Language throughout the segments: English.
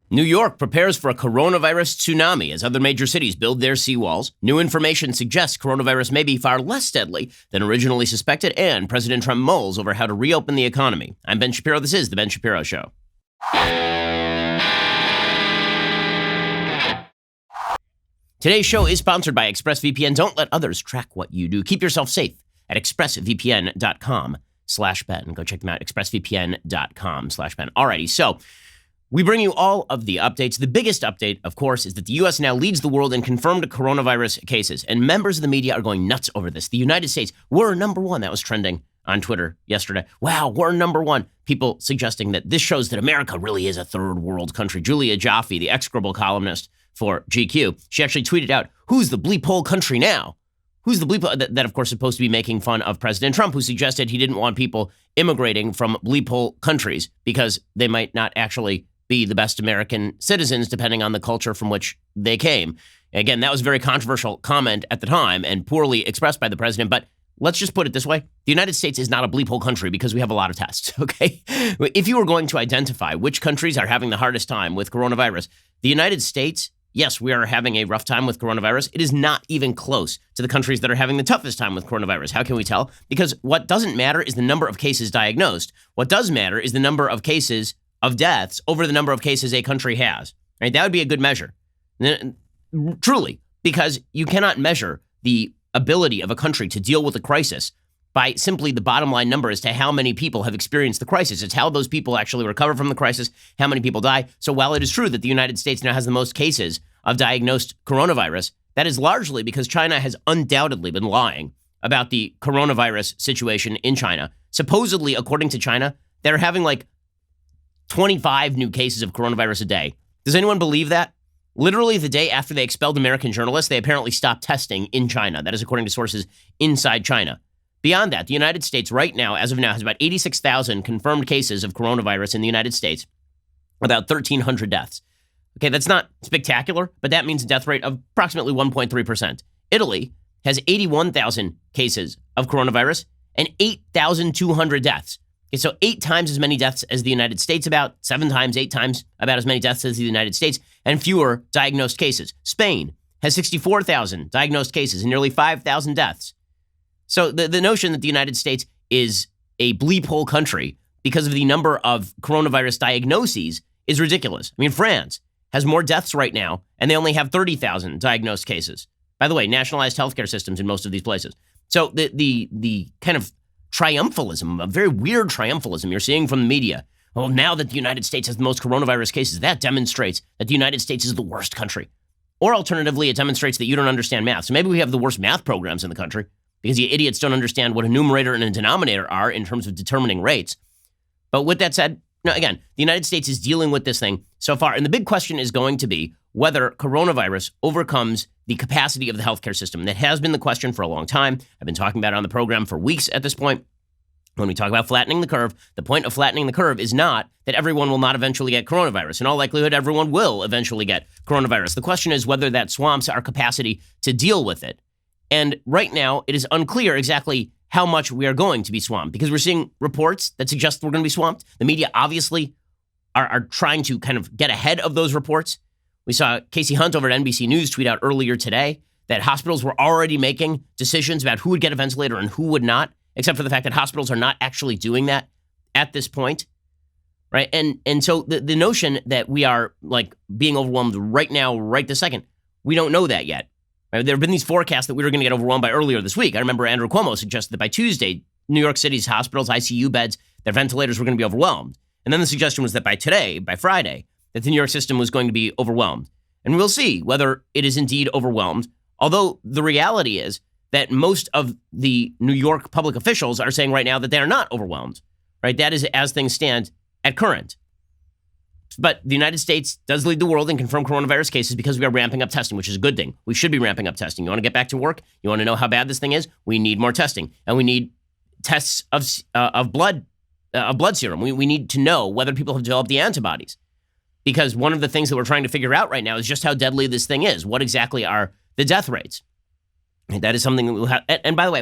New York prepares for a coronavirus tsunami as other major cities build their seawalls. New information suggests coronavirus may be far less deadly than originally suspected, and President Trump mulls over how to reopen the economy. I'm Ben Shapiro. This is The Ben Shapiro Show. Today's show is sponsored by ExpressVPN. Don't let others track what you do. Keep yourself safe at expressvpn.com/Ben. Go check them out, expressvpn.com/Ben. Alrighty, so we bring you all of the updates. The biggest update, of course, is that the U.S. now leads the world in confirmed coronavirus cases, and members of the media are going nuts over this. The United States, we're number one. That was trending on Twitter yesterday. Wow, we're number one. People suggesting that this shows that America really is a third world country. Julia Jaffe, the execrable columnist for GQ, she actually tweeted out, "Who's the bleep hole country now?" Who's the bleep hole? That, of course, is supposed to be making fun of President Trump, who suggested he didn't want people immigrating from bleep hole countries because they might not actually be the best American citizens, depending on the culture from which they came. Again, that was a very controversial comment at the time and poorly expressed by the president. But let's just put it this way. The United States is not a bleep hole country because we have a lot of tests, okay? If you were going to identify which countries are having the hardest time with coronavirus, the United States, yes, we are having a rough time with coronavirus. It is not even close to the countries that are having the toughest time with coronavirus. How can we tell? Because what doesn't matter is the number of cases diagnosed. What does matter is the number of cases of deaths over the number of cases a country has, right? That would be a good measure. Truly, because you cannot measure the ability of a country to deal with a crisis by simply the bottom line number as to how many people have experienced the crisis. It's how those people actually recover from the crisis, how many people die. So while it is true that the United States now has the most cases of diagnosed coronavirus, that is largely because China has undoubtedly been lying about the coronavirus situation in China. Supposedly, according to China, they're having like 25 new cases of coronavirus a day. Does anyone believe that? Literally the day after they expelled American journalists, they apparently stopped testing in China. That is according to sources inside China. Beyond that, the United States right now, as of now, has about 86,000 confirmed cases of coronavirus in the United States, about 1,300 deaths. Okay, that's not spectacular, but that means a death rate of approximately 1.3%. Italy has 81,000 cases of coronavirus and 8,200 deaths. Okay, so 8 times as many deaths as the United States, about 7 times, 8 times about as many deaths as the United States, and fewer diagnosed cases. Spain has 64,000 diagnosed cases and nearly 5,000 deaths. So the notion that the United States is a bleep hole country because of the number of coronavirus diagnoses is ridiculous. I mean, France has more deaths right now, and they only have 30,000 diagnosed cases. By the way, nationalized healthcare systems in most of these places. So the kind of triumphalism, a very weird triumphalism you're seeing from the media. Well, now that the United States has the most coronavirus cases, that demonstrates that the United States is the worst country. Or alternatively, it demonstrates that you don't understand math. So maybe we have the worst math programs in the country because you idiots don't understand what a numerator and a denominator are in terms of determining rates. But with that said, no, again, the United States is dealing with this thing so far. And the big question is going to be whether coronavirus overcomes the capacity of the healthcare system. That has been the question for a long time. I've been talking about it on the program for weeks at this point. When we talk about flattening the curve, the point of flattening the curve is not that everyone will not eventually get coronavirus. In all likelihood, everyone will eventually get coronavirus. The question is whether that swamps our capacity to deal with it. And right now, it is unclear exactly how much we are going to be swamped because we're seeing reports that suggest we're going to be swamped. The media obviously are trying to kind of get ahead of those reports. We saw Casey Hunt over at NBC News tweet out earlier today that hospitals were already making decisions about who would get a ventilator and who would not, except for the fact that hospitals are not actually doing that at this point, right? And so the notion that we are like being overwhelmed right now, right this second, we don't know that yet. Right? There have been these forecasts that we were going to get overwhelmed by earlier this week. I remember Andrew Cuomo suggested that by Tuesday, New York City's hospitals, ICU beds, their ventilators were going to be overwhelmed. And then the suggestion was that by today, by Friday, that the New York system was going to be overwhelmed. And we'll see whether it is indeed overwhelmed. Although the reality is that most of the New York public officials are saying right now that they are not overwhelmed, right? That is as things stand at current. But the United States does lead the world in confirmed coronavirus cases because we are ramping up testing, which is a good thing. We should be ramping up testing. You want to get back to work? You want to know how bad this thing is? We need more testing. And we need tests of blood serum. We need to know whether people have developed the antibodies. Because one of the things that we're trying to figure out right now is just how deadly this thing is. What exactly are the death rates? And that is something that we'll have. And by the way,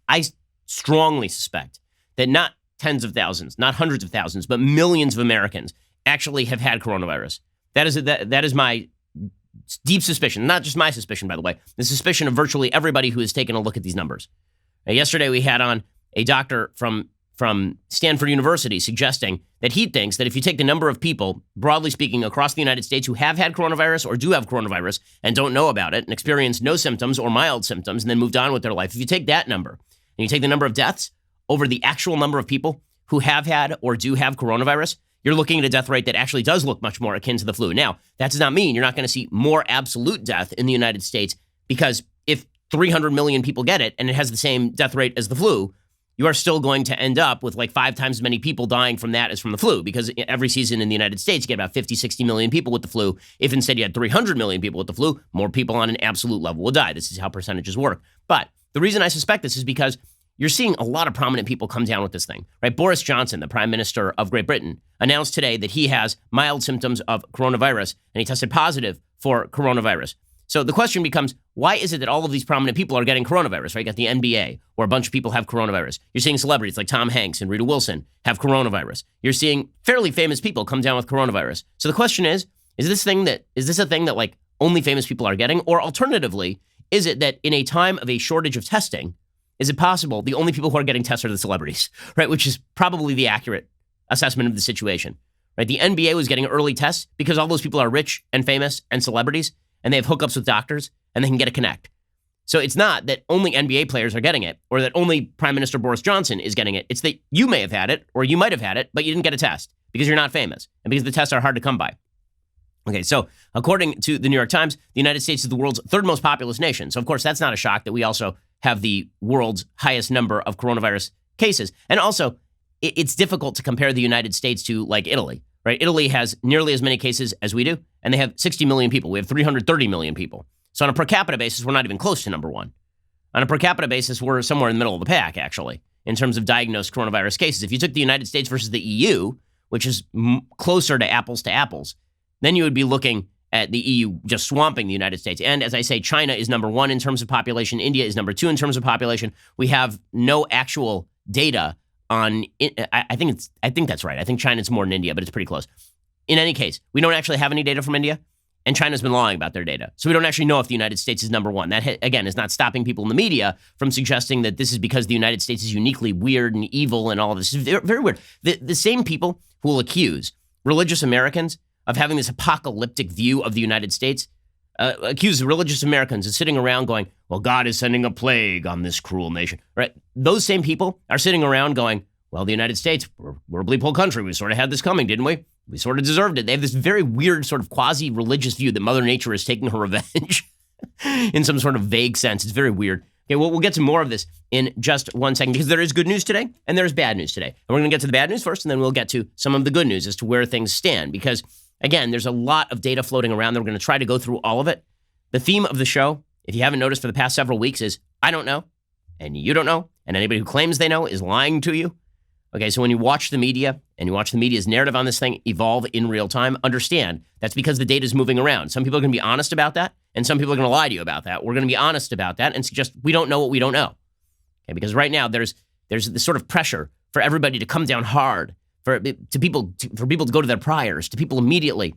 I strongly suspect that not tens of thousands, not hundreds of thousands, but millions of Americans actually have had coronavirus. That is my deep suspicion, not just my suspicion, by the way, the suspicion of virtually everybody who has taken a look at these numbers. Now, yesterday, we had on a doctor from Stanford University suggesting that he thinks that if you take the number of people, broadly speaking, across the United States who have had coronavirus or do have coronavirus and don't know about it and experience no symptoms or mild symptoms and then moved on with their life, if you take that number and you take the number of deaths over the actual number of people who have had or do have coronavirus, you're looking at a death rate that actually does look much more akin to the flu. Now, that does not mean you're not going to see more absolute death in the United States, because if 300 million people get it and it has the same death rate as the flu, you are still going to end up with like 5 times as many people dying from that as from the flu, because every season in the United States, you get about 50, 60 million people with the flu. If instead you had 300 million people with the flu, more people on an absolute level will die. This is how percentages work. But the reason I suspect this is because you're seeing a lot of prominent people come down with this thing, right? Boris Johnson, the Prime Minister of Great Britain, announced today that he has mild symptoms of coronavirus and he tested positive for coronavirus. So the question becomes, why is it that all of these prominent people are getting coronavirus, right? You got the NBA, where a bunch of people have coronavirus. You're seeing celebrities like Tom Hanks and Rita Wilson have coronavirus. You're seeing fairly famous people come down with coronavirus. So the question is this a thing that like only famous people are getting? Or alternatively, is it that in a time of a shortage of testing, is it possible the only people who are getting tested are the celebrities, right? Which is probably the accurate assessment of the situation, right? The NBA was getting early tests because all those people are rich and famous and celebrities, and they have hookups with doctors, and they can get a connect. So it's not that only NBA players are getting it, or that only Prime Minister Boris Johnson is getting it. It's that you may have had it, or you might have had it, but you didn't get a test because you're not famous, and because the tests are hard to come by. Okay, so according to the New York Times, the United States is the world's 3rd most populous nation. So of course, that's not a shock that we also have the world's highest number of coronavirus cases. And also, it's difficult to compare the United States to like Italy, right? Italy has nearly as many cases as we do, and they have 60 million people. We have 330 million people. So on a per capita basis, we're not even close to number 1. On a per capita basis, we're somewhere in the middle of the pack, actually, in terms of diagnosed coronavirus cases. If you took the United States versus the EU, which is closer to apples, then you would be looking at the EU just swamping the United States. And as I say, China is number 1 in terms of population. India is number 2 in terms of population. We have no actual data on, I think that's right. I think China's more than India, but it's pretty close. In any case, we don't actually have any data from India, and China's been lying about their data. So we don't actually know if the United States is number 1. That, again, is not stopping people in the media from suggesting that this is because the United States is uniquely weird and evil and all of this. It's very, very weird. The same people who will accuse religious Americans of having this apocalyptic view of the United States, accuse religious Americans of sitting around going, well, God is sending a plague on this cruel nation, right? Those same people are sitting around going, well, the United States, we're a bleep hole country. We sort of had this coming, didn't we? We sort of deserved it. They have this very weird sort of quasi-religious view that Mother Nature is taking her revenge in some sort of vague sense. It's very weird. Okay, well, we'll get to more of this in just one second, because there is good news today and there is bad news today. And we're going to get to the bad news first, and then we'll get to some of the good news as to where things stand, because again, there's a lot of data floating around that we're going to try to go through all of it. The theme of the show, if you haven't noticed for the past several weeks, is I don't know, and you don't know, and anybody who claims they know is lying to you. Okay, so when you watch the media and you watch the media's narrative on this thing evolve in real time, understand that's because the data is moving around. Some people are going to be honest about that, and some people are going to lie to you about that. We're going to be honest about that and suggest we don't know what we don't know. Okay, because right now there's this sort of pressure for everybody to come down hard, for people to go to their priors, to people immediately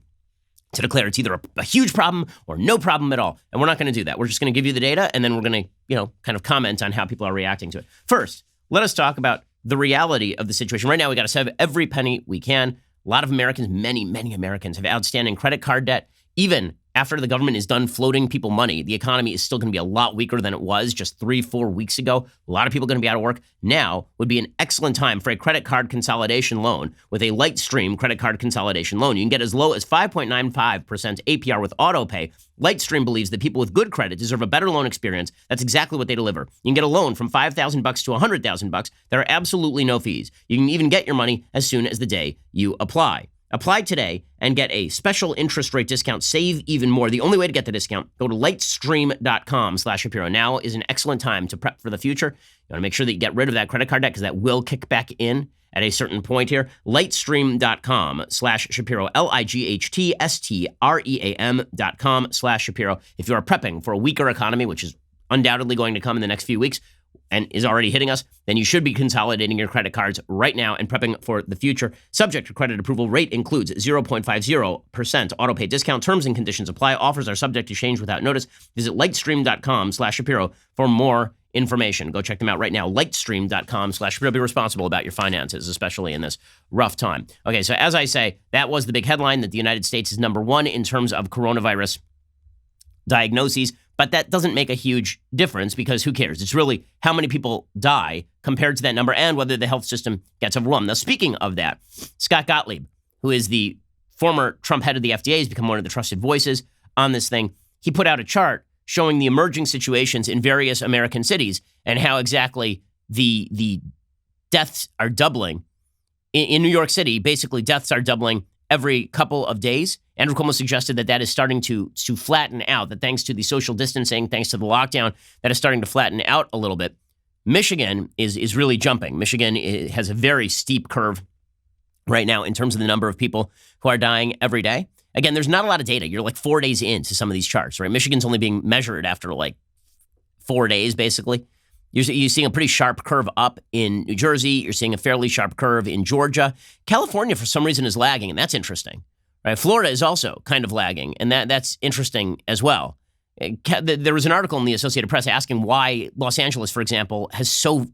to declare it's either a huge problem or no problem at all. And we're not going to do that. We're just going to give you the data, and then we're going to, kind of comment on how people are reacting to it. First, let us talk about the reality of the situation. Right now, we got to save every penny we can. A lot of Americans, many Americans, have outstanding credit card debt. Even after the government is done floating people money, the economy is still going to be a lot weaker than it was just 3-4 weeks ago. A lot of people are going to be out of work. Now would be an excellent time for a credit card consolidation loan with a Lightstream credit card consolidation loan. You can get as low as 5.95% APR with AutoPay. Lightstream believes that people with good credit deserve a better loan experience. That's exactly what they deliver. You can get a loan from $5,000 to $100,000. There are absolutely no fees. You can even get your money as soon as the day you apply. Apply today and get a special interest rate discount. Save even more. The only way to get the discount, go to lightstream.com/Shapiro. Now is an excellent time to prep for the future. You want to make sure that you get rid of that credit card debt, because that will kick back in at a certain point here. Lightstream.com/Shapiro. LIGHTSTREAM.com/Shapiro. If you are prepping for a weaker economy, which is undoubtedly going to come in the next few weeks, and is already hitting us, then you should be consolidating your credit cards right now and prepping for the future. Subject to credit approval. Rate includes 0.50% auto pay discount. Terms and conditions apply. Offers are subject to change without notice. Visit lightstream.com/Shapiro for more information. Go check them out right now. Lightstream.com/Shapiro. Be responsible about your finances, especially in this rough time. Okay, so as I say, that was the big headline, that the United States is number one in terms of coronavirus diagnoses. But that doesn't make a huge difference, because who cares? It's really how many people die compared to that number and whether the health system gets overwhelmed. Now, speaking of that, Scott Gottlieb, who is the former Trump head of the FDA, has become one of the trusted voices on this thing. He put out a chart showing the emerging situations in various American cities and how exactly the deaths are doubling. In New York City, basically deaths are doubling every couple of days. Andrew Cuomo suggested that that is starting to flatten out, that thanks to the social distancing, thanks to the lockdown, that is starting to flatten out a little bit. Michigan is really jumping. Michigan has a very steep curve right now in terms of the number of people who are dying every day. Again, there's not a lot of data. You're like 4 days into some of these charts, right? Michigan's only being measured after like 4 days, basically. You're seeing a pretty sharp curve up in New Jersey. You're seeing a fairly sharp curve in Georgia. California, for some reason, is lagging, and that's interesting. Right? Florida is also kind of lagging, and that's interesting as well. There was an article in the Associated Press asking why Los Angeles, for example, has so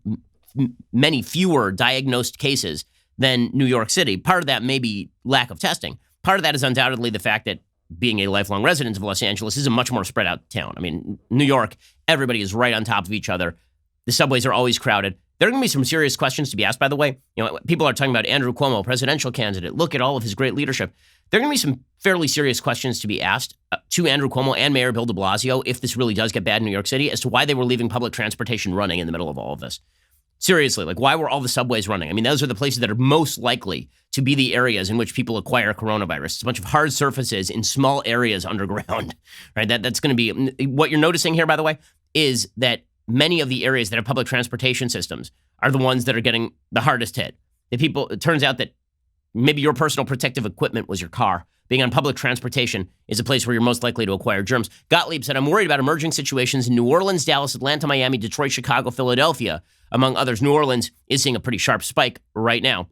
many fewer diagnosed cases than New York City. Part of that may be lack of testing. Part of that is undoubtedly the fact that being a lifelong resident of Los Angeles is a much more spread out town. I mean, New York, everybody is right on top of each other. The subways are always crowded. There are going to be some serious questions to be asked, by the way. You know, people are talking about Andrew Cuomo, presidential candidate. Look at all of his great leadership. There are going to be some fairly serious questions to be asked to Andrew Cuomo and Mayor Bill de Blasio, if this really does get bad in New York City, as to why they were leaving public transportation running in the middle of all of this. Seriously, like, why were all the subways running? I mean, those are the places that are most likely to be the areas in which people acquire coronavirus. It's a bunch of hard surfaces in small areas underground, right? That's going to be what you're noticing here, by the way, is that many of the areas that have public transportation systems are the ones that are getting the hardest hit. It turns out that maybe your personal protective equipment was your car. Being on public transportation is a place where you're most likely to acquire germs. Gottlieb said, I'm worried about emerging situations in New Orleans, Dallas, Atlanta, Miami, Detroit, Chicago, Philadelphia, among others. New Orleans is seeing a pretty sharp spike right now.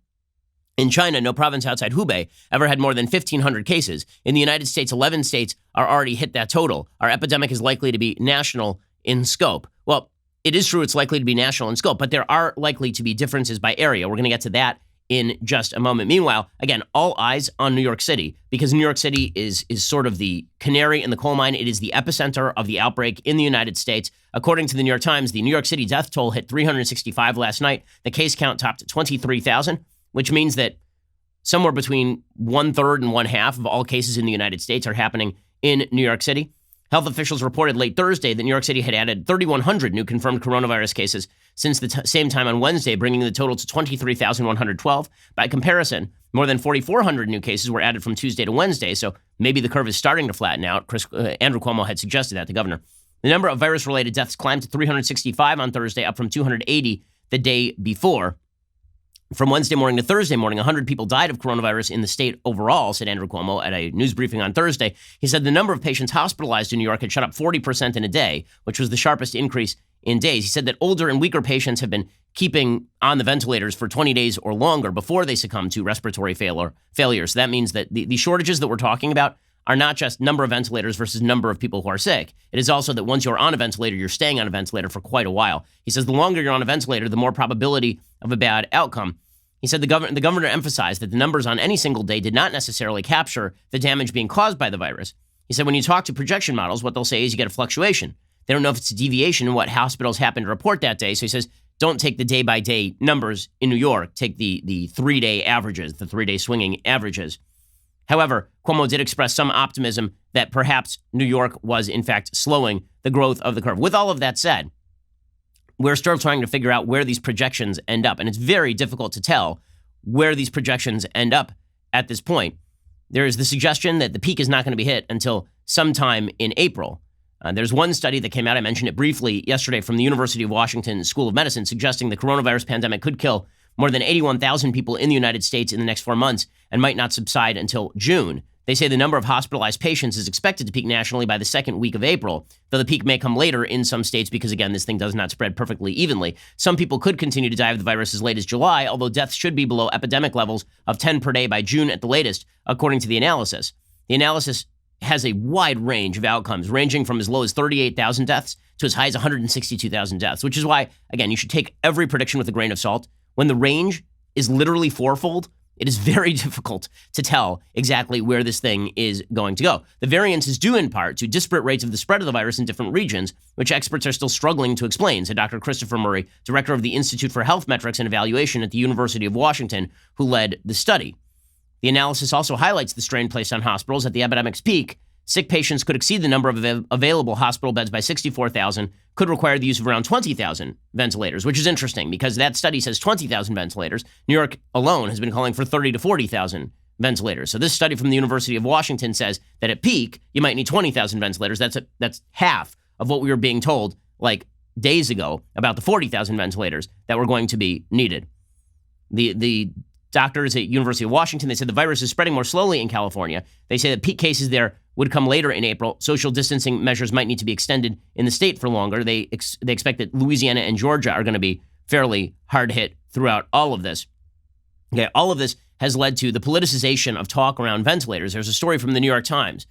In China, no province outside Hubei ever had more than 1,500 cases. In the United States, 11 states are already hit that total. Our epidemic is likely to be national in scope. Well, it is true it's likely to be national in scope, but there are likely to be differences by area. We're going to get to that in just a moment. Meanwhile, again, all eyes on New York City, because New York City is sort of the canary in the coal mine. It is the epicenter of the outbreak in the United States. According to the New York Times, the New York City death toll hit 365 last night. The case count topped 23,000, which means that somewhere between 1/3 and 1/2 of all cases in the United States are happening in New York City. Health officials reported late Thursday that New York City had added 3,100 new confirmed coronavirus cases since the same time on Wednesday, bringing the total to 23,112. By comparison, more than 4,400 new cases were added from Tuesday to Wednesday, so maybe the curve is starting to flatten out. Andrew Cuomo had suggested that, the governor. The number of virus-related deaths climbed to 365 on Thursday, up from 280 the day before. From Wednesday morning to Thursday morning, 100 people died of coronavirus in the state overall, said Andrew Cuomo at a news briefing on Thursday. He said the number of patients hospitalized in New York had shot up 40% in a day, which was the sharpest increase in days. He said that older and weaker patients have been keeping on the ventilators for 20 days or longer before they succumb to respiratory failure. So that means that the shortages that we're talking about are not just number of ventilators versus number of people who are sick. It is also that once you're on a ventilator, you're staying on a ventilator for quite a while. He says the longer you're on a ventilator, the more probability of a bad outcome. He said the governor emphasized that the numbers on any single day did not necessarily capture the damage being caused by the virus. He said when you talk to projection models, what they'll say is you get a fluctuation. They don't know if it's a deviation in what hospitals happen to report that day. So he says, don't take the day-by-day numbers in New York. Take the 3-day averages, the 3-day swinging averages. However, Cuomo did express some optimism that perhaps New York was, in fact, slowing the growth of the curve. With all of that said, we're still trying to figure out where these projections end up. And it's very difficult to tell where these projections end up at this point. There is the suggestion that the peak is not going to be hit until sometime in April. There's one study that came out, I mentioned it briefly yesterday, from the University of Washington School of Medicine, suggesting the coronavirus pandemic could kill more than 81,000 people in the United States in the next 4 months and might not subside until June. They say the number of hospitalized patients is expected to peak nationally by the second week of April, though the peak may come later in some states because, again, this thing does not spread perfectly evenly. Some people could continue to die of the virus as late as July, although deaths should be below epidemic levels of 10 per day by June at the latest, according to the analysis. The analysis has a wide range of outcomes, ranging from as low as 38,000 deaths to as high as 162,000 deaths, which is why, again, you should take every prediction with a grain of salt. When the range is literally fourfold, it is very difficult to tell exactly where this thing is going to go. The variance is due in part to disparate rates of the spread of the virus in different regions, which experts are still struggling to explain, said Dr. Christopher Murray, director of the Institute for Health Metrics and Evaluation at the University of Washington, who led the study. The analysis also highlights the strain placed on hospitals at the epidemic's peak. Sick patients could exceed the number of available hospital beds by 64,000, could require the use of around 20,000 ventilators, which is interesting because that study says 20,000 ventilators. New York alone has been calling for 30 to 40,000 ventilators. So this study from the University of Washington says that at peak, you might need 20,000 ventilators. That's half of what we were being told like days ago about the 40,000 ventilators that were going to be needed. The doctors at University of Washington, they said the virus is spreading more slowly in California. They say that peak cases there would come later in April. Social distancing measures might need to be extended in the state for longer. They expect that Louisiana and Georgia are going to be fairly hard hit throughout all of this. Okay, all of this has led to the politicization of talk around ventilators. There's a story from the New York Times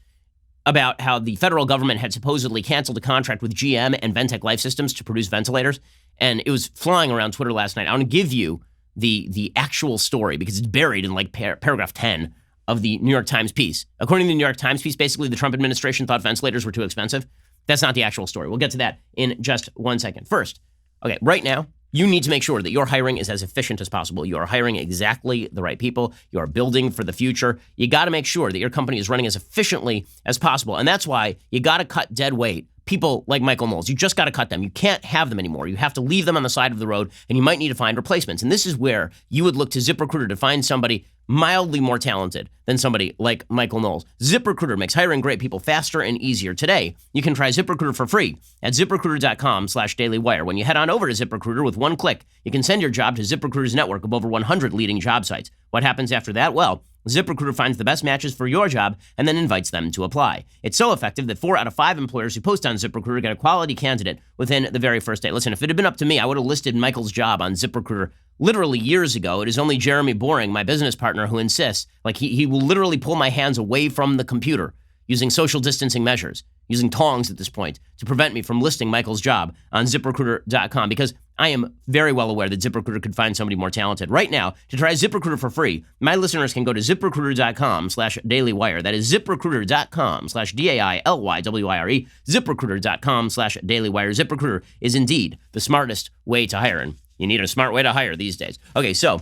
about how the federal government had supposedly canceled a contract with GM and Ventec Life Systems to produce ventilators, and it was flying around Twitter last night. I want to give you the actual story because it's buried in like paragraph 10 of the New York Times piece. According to the New York Times piece, basically the Trump administration thought ventilators were too expensive. That's not the actual story. We'll get to that in just 1 second. First, okay, right now, you need to make sure that your hiring is as efficient as possible. You are hiring exactly the right people. You are building for the future. You got to make sure that your company is running as efficiently as possible. And that's why you got to cut dead weight. People like Michael Knowles, you just got to cut them. You can't have them anymore. You have to leave them on the side of the road, and you might need to find replacements. And this is where you would look to ZipRecruiter to find somebody mildly more talented than somebody like Michael Knowles. ZipRecruiter makes hiring great people faster and easier. Today, you can try ZipRecruiter for free at ZipRecruiter.com/dailywire. When you head on over to ZipRecruiter with one click, you can send your job to ZipRecruiter's network of over 100 leading job sites. What happens after that? Well, ZipRecruiter finds the best matches for your job and then invites them to apply. It's so effective that 4 out of 5 employers who post on ZipRecruiter get a quality candidate within the very first day. Listen, if it had been up to me, I would have listed Michael's job on ZipRecruiter literally years ago. It is only Jeremy Boring, my business partner, who insists, like he will literally pull my hands away from the computer using social distancing measures, using tongs at this point, to prevent me from listing Michael's job on ZipRecruiter.com because I am very well aware that ZipRecruiter could find somebody more talented. Right now, to try ZipRecruiter for free, my listeners can go to ZipRecruiter.com/dailywire. That is ZipRecruiter.com/DAILYWIRE. ZipRecruiter.com/dailywire. ZipRecruiter is indeed the smartest way to hire, and you need a smart way to hire these days. Okay, so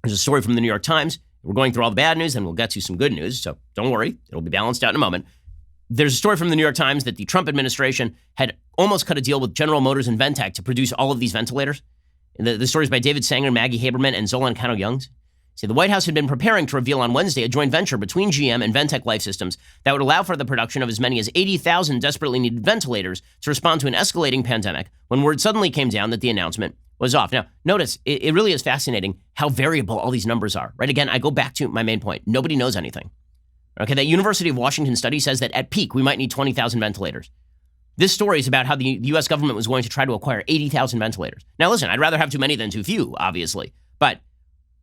there's a story from the New York Times. We're going through all the bad news, and we'll get to some good news, so don't worry. It'll be balanced out in a moment. There's a story from the New York Times that the Trump administration had almost cut a deal with General Motors and Ventec to produce all of these ventilators. The story is by David Sanger, Maggie Haberman, and Zolan Kano-Youngs. See, the White House had been preparing to reveal on Wednesday a joint venture between GM and Ventec Life Systems that would allow for the production of as many as 80,000 desperately needed ventilators to respond to an escalating pandemic when word suddenly came down that the announcement was off. Now, notice, it really is fascinating how variable all these numbers are, right? Again, I go back to my main point. Nobody knows anything. Okay, that University of Washington study says that at peak, we might need 20,000 ventilators. This story is about how the U.S. government was going to try to acquire 80,000 ventilators. Now, listen, I'd rather have too many than too few, obviously. But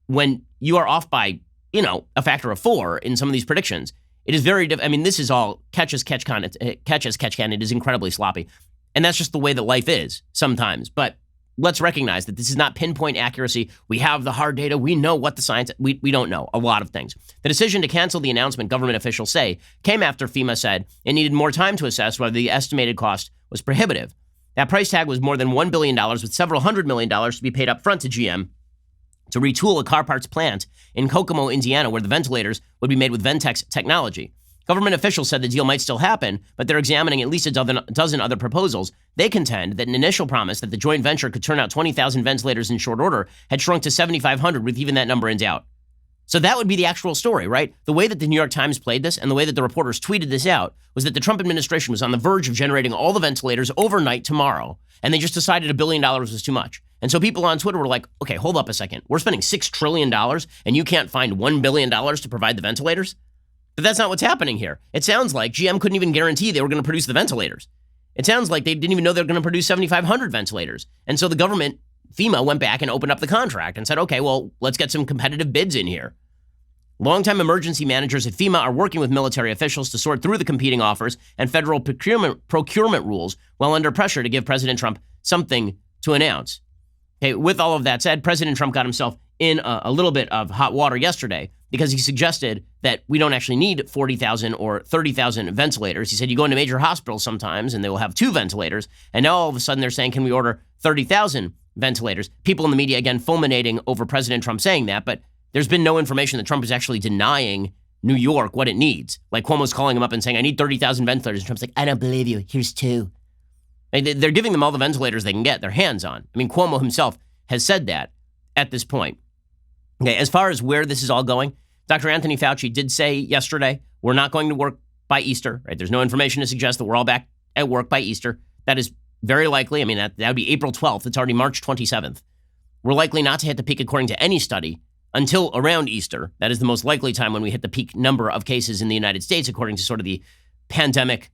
when you are off by, a factor of 4 in some of these predictions, it is very, this is all catch as catch can. It is incredibly sloppy. And that's just the way that life is sometimes. But let's recognize that this is not pinpoint accuracy. We have the hard data. We know what the science, we don't know a lot of things. The decision to cancel the announcement, government officials say, came after FEMA said it needed more time to assess whether the estimated cost was prohibitive. That price tag was more than $1 billion, with several $100 million to be paid up front to GM to retool a car parts plant in Kokomo, Indiana, where the ventilators would be made with Ventec's technology. Government officials said the deal might still happen, but they're examining at least a dozen other proposals. They contend that an initial promise that the joint venture could turn out 20,000 ventilators in short order had shrunk to 7,500 with even that number in doubt. So that would be the actual story, right? The way that the New York Times played this and the way that the reporters tweeted this out was that the Trump administration was on the verge of generating all the ventilators overnight tomorrow, and they just decided $1 billion was too much. And so people on Twitter were like, okay, hold up a second. We're spending $6 trillion and you can't find $1 billion to provide the ventilators? But that's not what's happening here. It sounds like GM couldn't even guarantee they were going to produce the ventilators. It sounds like they didn't even know they were going to produce 7,500 ventilators. And so the government, FEMA, went back and opened up the contract and said, okay, well, let's get some competitive bids in here. Longtime emergency managers at FEMA are working with military officials to sort through the competing offers and federal procurement rules while under pressure to give President Trump something to announce. Okay, with all of that said, President Trump got himself in a little bit of hot water yesterday because he suggested that we don't actually need 40,000 or 30,000 ventilators. He said you go into major hospitals sometimes and they will have 2 ventilators. And now all of a sudden they're saying, can we order 30,000 ventilators? People in the media, again, fulminating over President Trump saying that, but there's been no information that Trump is actually denying New York what it needs. Like Cuomo's calling him up and saying, I need 30,000 ventilators. And Trump's like, I don't believe you. Here's 2. They're giving them all the ventilators they can get their hands on. I mean, Cuomo himself has said that at this point. Okay, as far as where this is all going, Dr. Anthony Fauci did say yesterday, we're not going to work by Easter, right? There's no information to suggest that we're all back at work by Easter. That is very likely. I mean, that would be April 12th. It's already March 27th. We're likely not to hit the peak according to any study until around Easter. That is the most likely time when we hit the peak number of cases in the United States, according to sort of the pandemic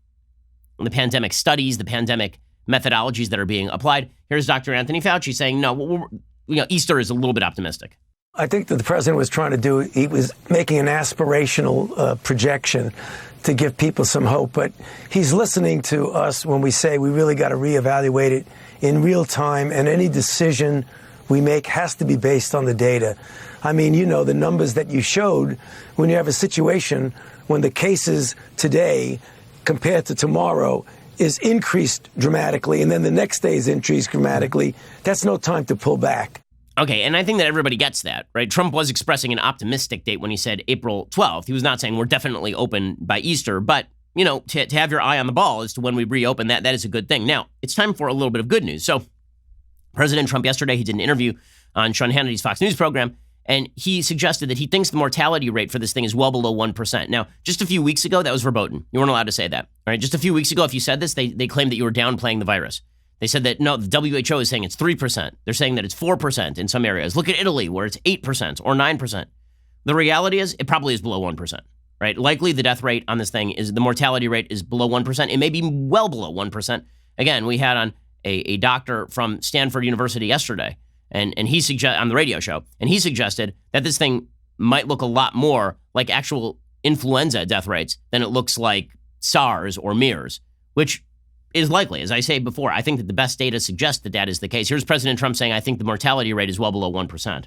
studies, the pandemic methodologies that are being applied. Here's Dr. Anthony Fauci saying, no, Easter is a little bit optimistic. I think that the president was trying to do, he was making an aspirational projection to give people some hope, but he's listening to us when we say we really got to reevaluate it in real time, and any decision we make has to be based on the data. I mean, the numbers that you showed, when you have a situation when the cases today compared to tomorrow is increased dramatically, and then the next day is increased dramatically, that's no time to pull back. Okay, and I think that everybody gets that, right? Trump was expressing an optimistic date when he said April 12th. He was not saying we're definitely open by Easter, but, to have your eye on the ball as to when we reopen, that is a good thing. Now, it's time for a little bit of good news. So, President Trump yesterday, he did an interview on Sean Hannity's Fox News program, and he suggested that he thinks the mortality rate for this thing is well below 1%. Now, just a few weeks ago, that was verboten. You weren't allowed to say that. All right, just a few weeks ago, if you said this, they claimed that you were downplaying the virus. They said that, no, the WHO is saying it's 3%. They're saying that it's 4% in some areas. Look at Italy, where it's 8% or 9%. The reality is it probably is below 1%, right? Likely the death rate on this thing is, the mortality rate is below 1%. It may be well below 1%. Again, we had on a doctor from Stanford University yesterday, and he on the radio show, and he suggested that this thing might look a lot more like actual influenza death rates than it looks like SARS or MERS, which is likely. As I say before, I think that the best data suggests that is the case. Here's President Trump saying, I think the mortality rate is well below 1%.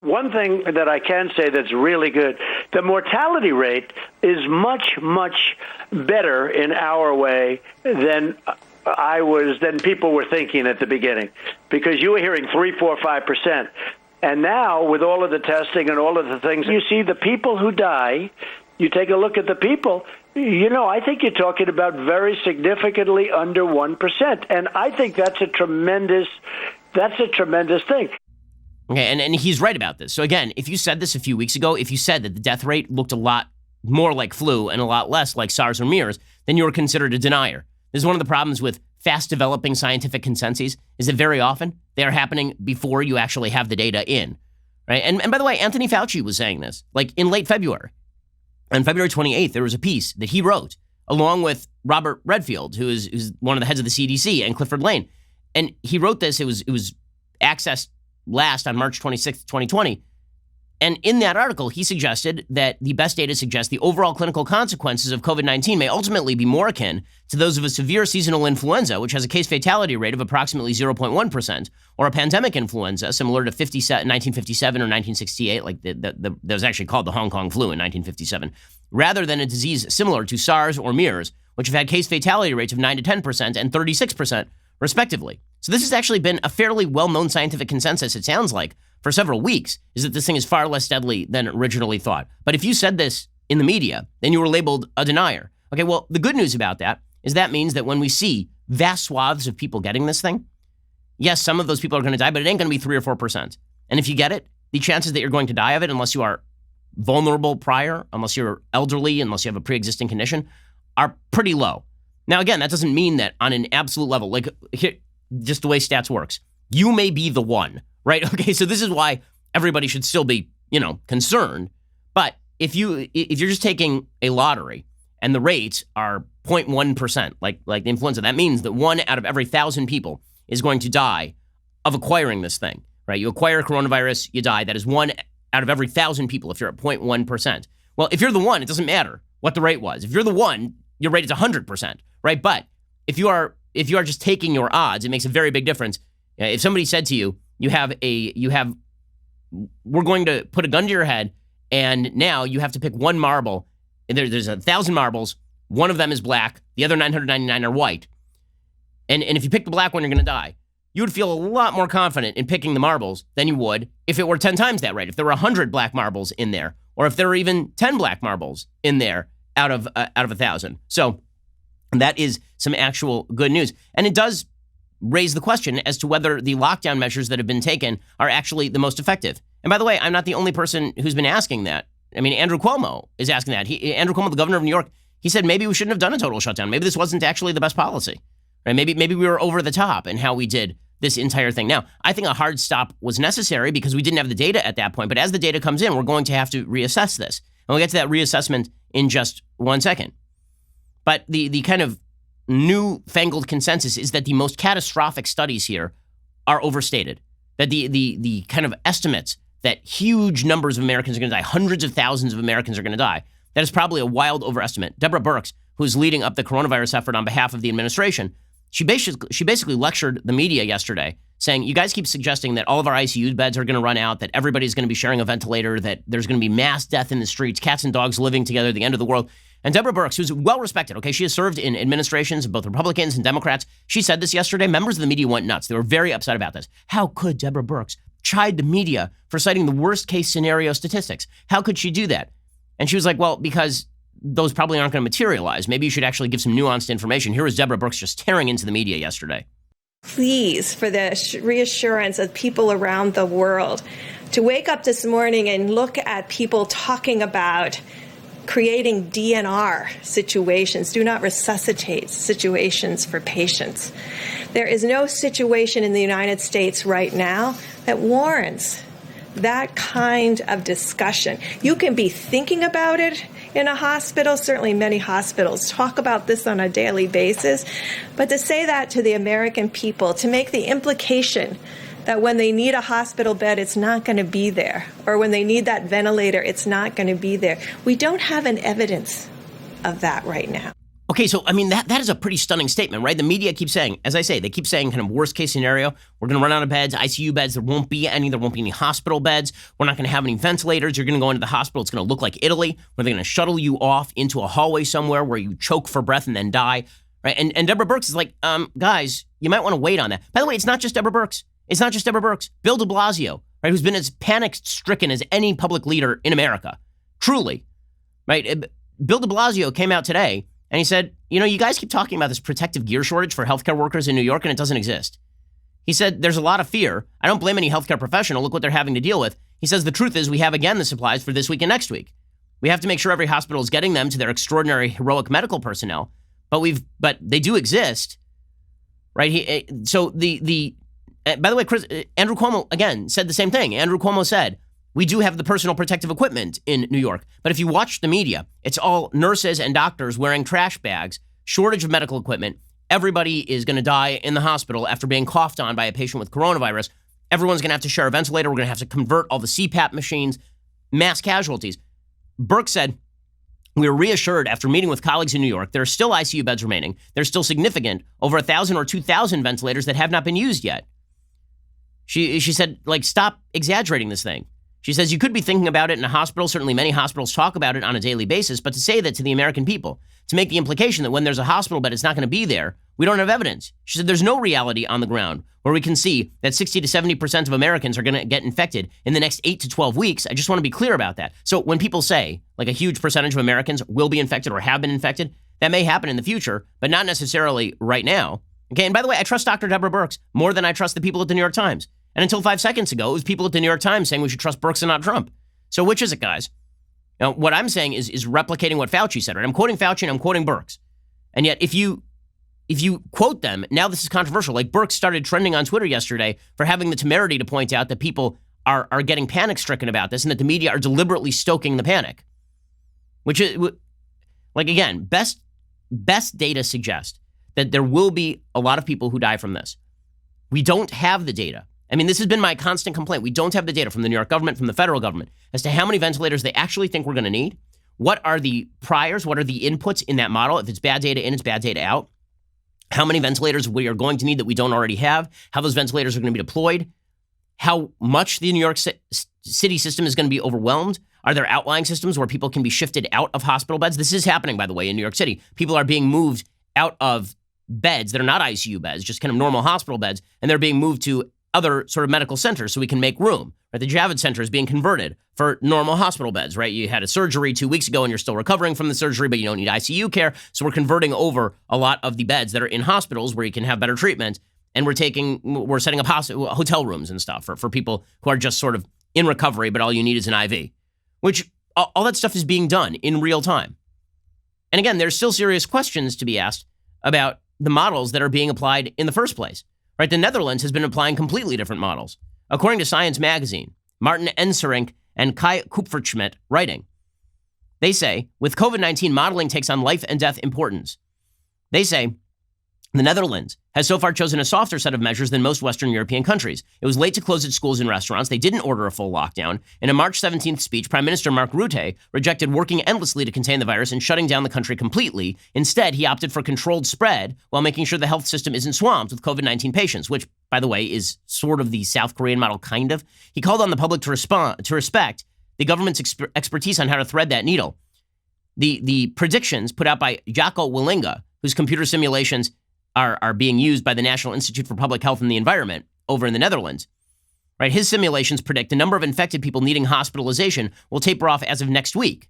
One thing that I can say that's really good, the mortality rate is much, much better in our way than people were thinking at the beginning, because you were hearing 3, 4, 5%. And now with all of the testing and all of the things, you see the people who die, you take a look at the people, I think you're talking about very significantly under 1%. And I think that's a tremendous thing. Okay, and he's right about this. So again, if you said this a few weeks ago, if you said that the death rate looked a lot more like flu and a lot less like SARS or MERS, then you were considered a denier. This is one of the problems with fast developing scientific consensus, is that very often they are happening before you actually have the data in, right? And by the way, Anthony Fauci was saying this, like in late February. On February 28th, there was a piece that he wrote along with Robert Redfield, who's one of the heads of the CDC, and Clifford Lane. And he wrote this, it was accessed last on March 26th, 2020. And in that article, he suggested that the best data suggests the overall clinical consequences of COVID-19 may ultimately be more akin to those of a severe seasonal influenza, which has a case fatality rate of approximately 0.1%, or a pandemic influenza similar to 1957 or 1968, like that was actually called the Hong Kong flu in 1957, rather than a disease similar to SARS or MERS, which have had case fatality rates of 9 to 10% and 36%, respectively. So this has actually been a fairly well-known scientific consensus, it sounds like, for several weeks, is that this thing is far less deadly than originally thought. But if you said this in the media, then you were labeled a denier. Okay, well, the good news about that is that means that when we see vast swaths of people getting this thing, yes, some of those people are going to die, but it ain't going to be 3 or 4%. And if you get it, the chances that you're going to die of it, unless you are vulnerable prior, unless you're elderly, unless you have a pre-existing condition, are pretty low. Now, again, that doesn't mean that on an absolute level, like here, just the way stats works, you may be the one, right? Okay, so this is why everybody should still be, concerned. But if you're just taking a lottery and the rates are 0.1%, like the influenza, that means that 1 out of every 1,000 people is going to die of acquiring this thing, right? You acquire coronavirus, you die. That is 1 out of every 1,000 people if you're at 0.1%. Well, if you're the 1, it doesn't matter what the rate was. If you're the 1, your rate is 100%, right? But if you are just taking your odds, it makes a very big difference. If somebody said to you, we're going to put a gun to your head, and now you have to pick one marble. There's 1,000 marbles. One of them is black. The other 999 are white. And if you pick the black one, you're going to die. You would feel a lot more confident in picking the marbles than you would if it were 10 times that rate. If there were 100 black marbles in there, or if there were even 10 black marbles in there out of 1,000. So that is some actual good news. And it does raise the question as to whether the lockdown measures that have been taken are actually the most effective. And by the way, I'm not the only person who's been asking that. I mean, Andrew Cuomo is asking that. Andrew Cuomo, the governor of New York, he said maybe we shouldn't have done a total shutdown. Maybe this wasn't actually the best policy. Right? Maybe we were over the top in how we did this entire thing. Now, I think a hard stop was necessary because we didn't have the data at that point. But as the data comes in, we're going to have to reassess this. And we'll get to that reassessment in just 1 second. But the kind of newfangled consensus is that the most catastrophic studies here are overstated. That the kind of estimates that huge numbers of Americans are going to die, hundreds of thousands of Americans are going to die, that is probably a wild overestimate. Deborah Birx, who's leading up the coronavirus effort on behalf of the administration, she basically lectured the media yesterday, saying, you guys keep suggesting that all of our ICU beds are going to run out, that everybody's going to be sharing a ventilator, that there's going to be mass death in the streets, cats and dogs living together, the end of the world. And Deborah Birx, who's well-respected, okay, she has served in administrations of both Republicans and Democrats. She said this yesterday. Members of the media went nuts. They were very upset about this. How could Deborah Birx chide the media for citing the worst-case scenario statistics? How could she do that? And she was like, well, because those probably aren't going to materialize. Maybe you should actually give some nuanced information. Here was Deborah Birx just tearing into the media yesterday. Please, for the reassurance of people around the world, to wake up this morning and look at people talking about creating DNR situations, do not resuscitate situations for patients. There is no situation in the United States right now that warrants that kind of discussion. You can be thinking about it in a hospital. Certainly many hospitals talk about this on a daily basis. But to say that to the American people, to make the implication that when they need a hospital bed, it's not going to be there, or when they need that ventilator, it's not going to be there. We don't have an evidence of that right now. Okay, so, I mean, that is a pretty stunning statement, right? The media keeps saying, as I say, they keep saying kind of worst case scenario, we're going to run out of beds, ICU beds, there won't be any hospital beds, we're not going to have any ventilators, you're going to go into the hospital, it's going to look like Italy, where they're going to shuttle you off into a hallway somewhere where you choke for breath and then die, right? And Deborah Birx is like, guys, you might want to wait on that. By the way, it's not just Deborah Birx. It's not just Deborah Birx. Bill de Blasio, right, who's been as panic-stricken as any public leader in America, truly, right? Bill de Blasio came out today and he said, you know, you guys keep talking about this protective gear shortage for healthcare workers in New York, and it doesn't exist. He said, there's a lot of fear. I don't blame any healthcare professional. Look what they're having to deal with. He says, the truth is we have, again, the supplies for this week and next week. We have to make sure every hospital is getting them to their extraordinary, heroic medical personnel. But they do exist, right? By the way, Andrew Cuomo, again, said the same thing. Andrew Cuomo said, we do have the personal protective equipment in New York. But if you watch the media, it's all nurses and doctors wearing trash bags, shortage of medical equipment. Everybody is going to die in the hospital after being coughed on by a patient with coronavirus. Everyone's going to have to share a ventilator. We're going to have to convert all the CPAP machines, mass casualties. Birx said, we were reassured after meeting with colleagues in New York, there are still ICU beds remaining. There's still significant, over 1,000 or 2,000 ventilators that have not been used yet. She said, like, stop exaggerating this thing. She says, you could be thinking about it in a hospital. Certainly many hospitals talk about it on a daily basis. But to say that to the American people, to make the implication that when there's a hospital bed, it's not going to be there, we don't have evidence. She said, there's no reality on the ground where we can see that 60 to 70% of Americans are going to get infected in the next 8 to 12 weeks. I just want to be clear about that. So when people say, like, a huge percentage of Americans will be infected or have been infected, that may happen in the future, but not necessarily right now. Okay, and by the way, I trust Dr. Deborah Birx more than I trust the people at the New York Times. And until 5 seconds ago, it was people at the New York Times saying we should trust Birx and not Trump. So which is it, guys? Now, what I'm saying is replicating what Fauci said, right? I'm quoting Fauci and I'm quoting Birx. And yet, if you quote them, now this is controversial. Like, Birx started trending on Twitter yesterday for having the temerity to point out that people are getting panic-stricken about this and that the media are deliberately stoking the panic. which is, like, again, best data suggest that there will be a lot of people who die from this. We don't have the data. I mean, this has been my constant complaint. We don't have the data from the New York government, from the federal government, as to how many ventilators they actually think we're going to need. What are the priors? What are the inputs in that model? If it's bad data in, it's bad data out. How many ventilators we are going to need that we don't already have? How those ventilators are going to be deployed? How much the New York City system is going to be overwhelmed? Are there outlying systems where people can be shifted out of hospital beds? This is happening, by the way, in New York City. People are being moved out of beds that are not ICU beds, just kind of normal hospital beds, and they're being moved to other sort of medical centers so we can make room. Right? The Javits Center is being converted for normal hospital beds, right? You had a surgery 2 weeks ago and you're still recovering from the surgery, but you don't need ICU care. So we're converting over a lot of the beds that are in hospitals where you can have better treatment. And we're setting up hotel rooms and stuff for people who are just sort of in recovery, but all you need is an IV, which all that stuff is being done in real time. And again, there's still serious questions to be asked about the models that are being applied in the first place. Right? The Netherlands has been applying completely different models. According to Science Magazine, Martin Enserink and Kai Kupferschmidt writing, they say, with COVID-19, modeling takes on life and death importance. They say, the Netherlands has so far chosen a softer set of measures than most Western European countries. It was late to close its schools and restaurants. They didn't order a full lockdown. In a March 17th speech, Prime Minister Mark Rutte rejected working endlessly to contain the virus and shutting down the country completely. Instead, he opted for controlled spread while making sure the health system isn't swamped with COVID-19 patients, which, by the way, is sort of the South Korean model, kind of. He called on the public to respect the government's expertise on how to thread that needle. The predictions put out by Jacco Willinga, whose computer simulations are being used by the National Institute for Public Health and the Environment over in the Netherlands, right? His simulations predict the number of infected people needing hospitalization will taper off as of next week.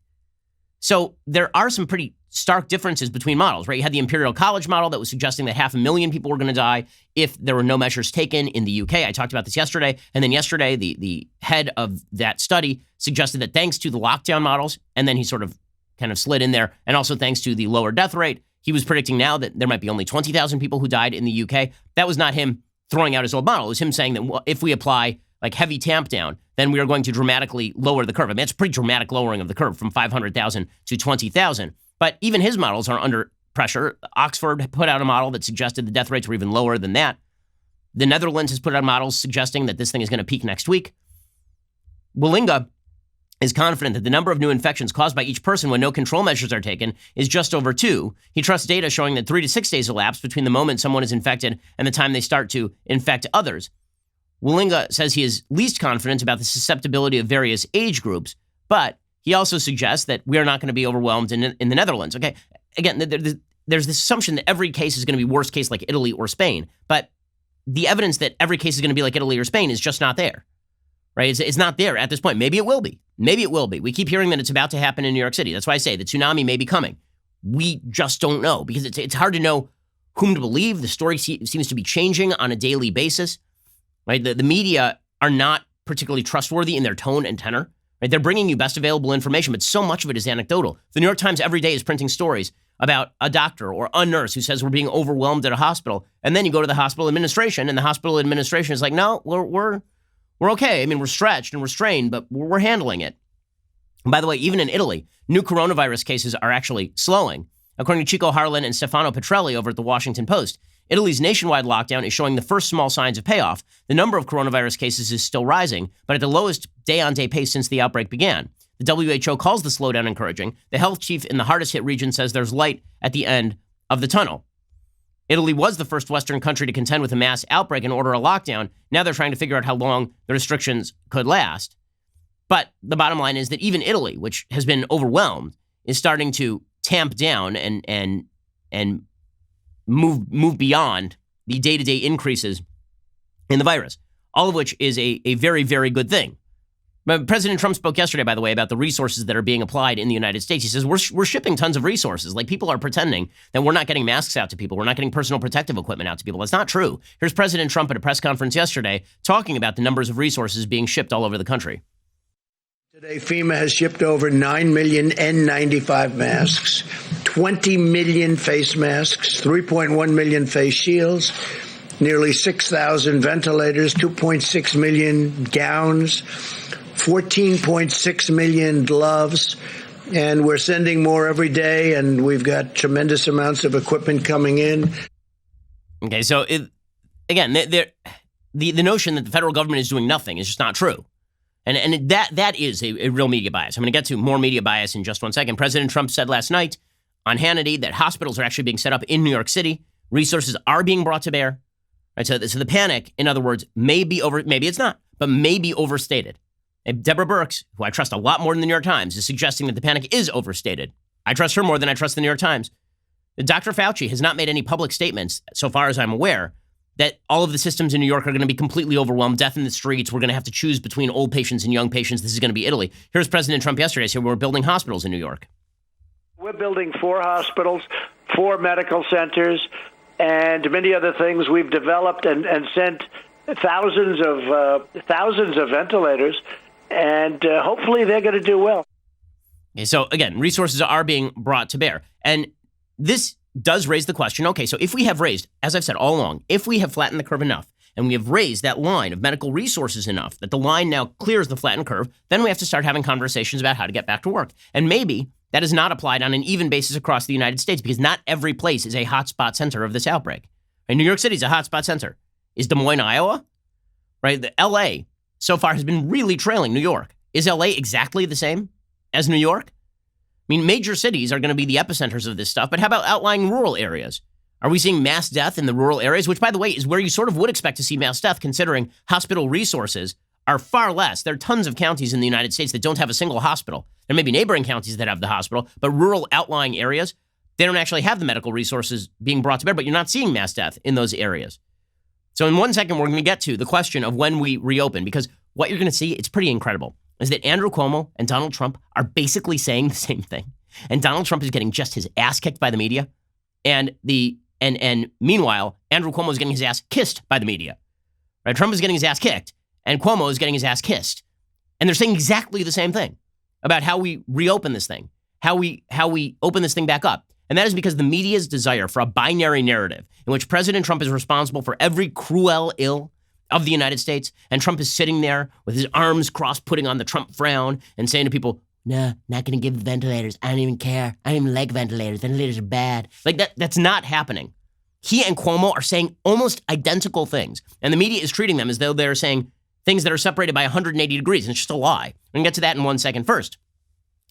So there are some pretty stark differences between models, right? You had the Imperial College model that was suggesting that 500,000 people were going to die if there were no measures taken in the UK. I talked about this yesterday. And then yesterday, the head of that study suggested that thanks to the lockdown models, and then he sort of kind of slid in there, and also thanks to the lower death rate, he was predicting now that there might be only 20,000 people who died in the UK. That was not him throwing out his old model. It was him saying that if we apply like heavy tamp down, then we are going to dramatically lower the curve. I mean, it's a pretty dramatic lowering of the curve from 500,000 to 20,000. But even his models are under pressure. Oxford put out a model that suggested the death rates were even lower than that. The Netherlands has put out models suggesting that this thing is going to peak next week. Willinga is confident that the number of new infections caused by each person when no control measures are taken is just over 2. He trusts data showing that 3 to 6 days elapse between the moment someone is infected and the time they start to infect others. Willinga says he is least confident about the susceptibility of various age groups, but he also suggests that we are not going to be overwhelmed in the Netherlands. Okay, again, there's this assumption that every case is going to be worst case like Italy or Spain, but the evidence that every case is going to be like Italy or Spain is just not there. Right? It's not there at this point. Maybe it will be. Maybe it will be. We keep hearing that it's about to happen in New York City. That's why I say the tsunami may be coming. We just don't know because it's hard to know whom to believe. The story seems to be changing on a daily basis. Right? The media are not particularly trustworthy in their tone and tenor. Right? They're bringing you best available information, but so much of it is anecdotal. The New York Times every day is printing stories about a doctor or a nurse who says we're being overwhelmed at a hospital, and then you go to the hospital administration, and the hospital administration is like, no, we're okay. I mean, we're stretched and we're strained, but we're handling it. And by the way, even in Italy, new coronavirus cases are actually slowing. According to Chico Harlan and Stefano Petrelli over at the Washington Post, Italy's nationwide lockdown is showing the first small signs of payoff. The number of coronavirus cases is still rising, but at the lowest day-on-day pace since the outbreak began. The WHO calls the slowdown encouraging. The health chief in the hardest-hit region says there's light at the end of the tunnel. Italy was the first Western country to contend with a mass outbreak and order a lockdown. Now they're trying to figure out how long the restrictions could last. But the bottom line is that even Italy, which has been overwhelmed, is starting to tamp down and move beyond the day-to-day increases in the virus, all of which is a very, very good thing. But President Trump spoke yesterday, by the way, about the resources that are being applied in the United States. He says, we're shipping tons of resources. Like, people are pretending that we're not getting masks out to people. We're not getting personal protective equipment out to people. That's not true. Here's President Trump at a press conference yesterday talking about the numbers of resources being shipped all over the country. Today, FEMA has shipped over 9 million N95 masks, 20 million face masks, 3.1 million face shields, nearly 6,000 ventilators, 2.6 million gowns, 14.6 million gloves, and we're sending more every day, and we've got tremendous amounts of equipment coming in. Okay, so again, the notion that the federal government is doing nothing is just not true. And that is a real media bias. I'm going to get to more media bias in just one second. President Trump said last night on Hannity that hospitals are actually being set up in New York City. Resources are being brought to bear. Right, so the panic, in other words, maybe it's not, but may be overstated. And Deborah Birx, who I trust a lot more than the New York Times, is suggesting that the panic is overstated. I trust her more than I trust the New York Times. Dr. Fauci has not made any public statements, so far as I'm aware, that all of the systems in New York are going to be completely overwhelmed, death in the streets. We're going to have to choose between old patients and young patients. This is going to be Italy. Here's President Trump yesterday saying we're building hospitals in New York. We're building 4 hospitals, 4 medical centers, and many other things. We've developed and sent thousands of ventilators, and hopefully they're going to do well. Okay, so again, resources are being brought to bear. And this does raise the question, okay, so if we have raised, as I've said all along, if we have flattened the curve enough, and we have raised that line of medical resources enough that the line now clears the flattened curve, then we have to start having conversations about how to get back to work. And maybe that is not applied on an even basis across the United States, because not every place is a hotspot center of this outbreak. And New York City is a hotspot center. Is Des Moines, Iowa? Right? The LA so far has been really trailing New York. Is LA exactly the same as New York? I mean, major cities are going to be the epicenters of this stuff, but how about outlying rural areas? Are we seeing mass death in the rural areas, which, by the way, is where you sort of would expect to see mass death, considering hospital resources are far less. There are tons of counties in the United States that don't have a single hospital. There may be neighboring counties that have the hospital, but rural outlying areas, they don't actually have the medical resources being brought to bear, but you're not seeing mass death in those areas. So in 1 second, we're going to get to the question of when we reopen, because what you're going to see, it's pretty incredible, is that Andrew Cuomo and Donald Trump are basically saying the same thing. And Donald Trump is getting just his ass kicked by the media. And meanwhile, Andrew Cuomo is getting his ass kissed by the media. Right? Trump is getting his ass kicked, and Cuomo is getting his ass kissed. And they're saying exactly the same thing about how we reopen this thing, how we open this thing back up. And that is because the media's desire for a binary narrative in which President Trump is responsible for every cruel ill of the United States, and Trump is sitting there with his arms crossed, putting on the Trump frown and saying to people, no, not going to give the ventilators. I don't even care. I don't even like ventilators. Ventilators are bad. Like that's not happening. He and Cuomo are saying almost identical things, and the media is treating them as though they're saying things that are separated by 180 degrees, and it's just a lie. We're going to get to that in 1 second. First,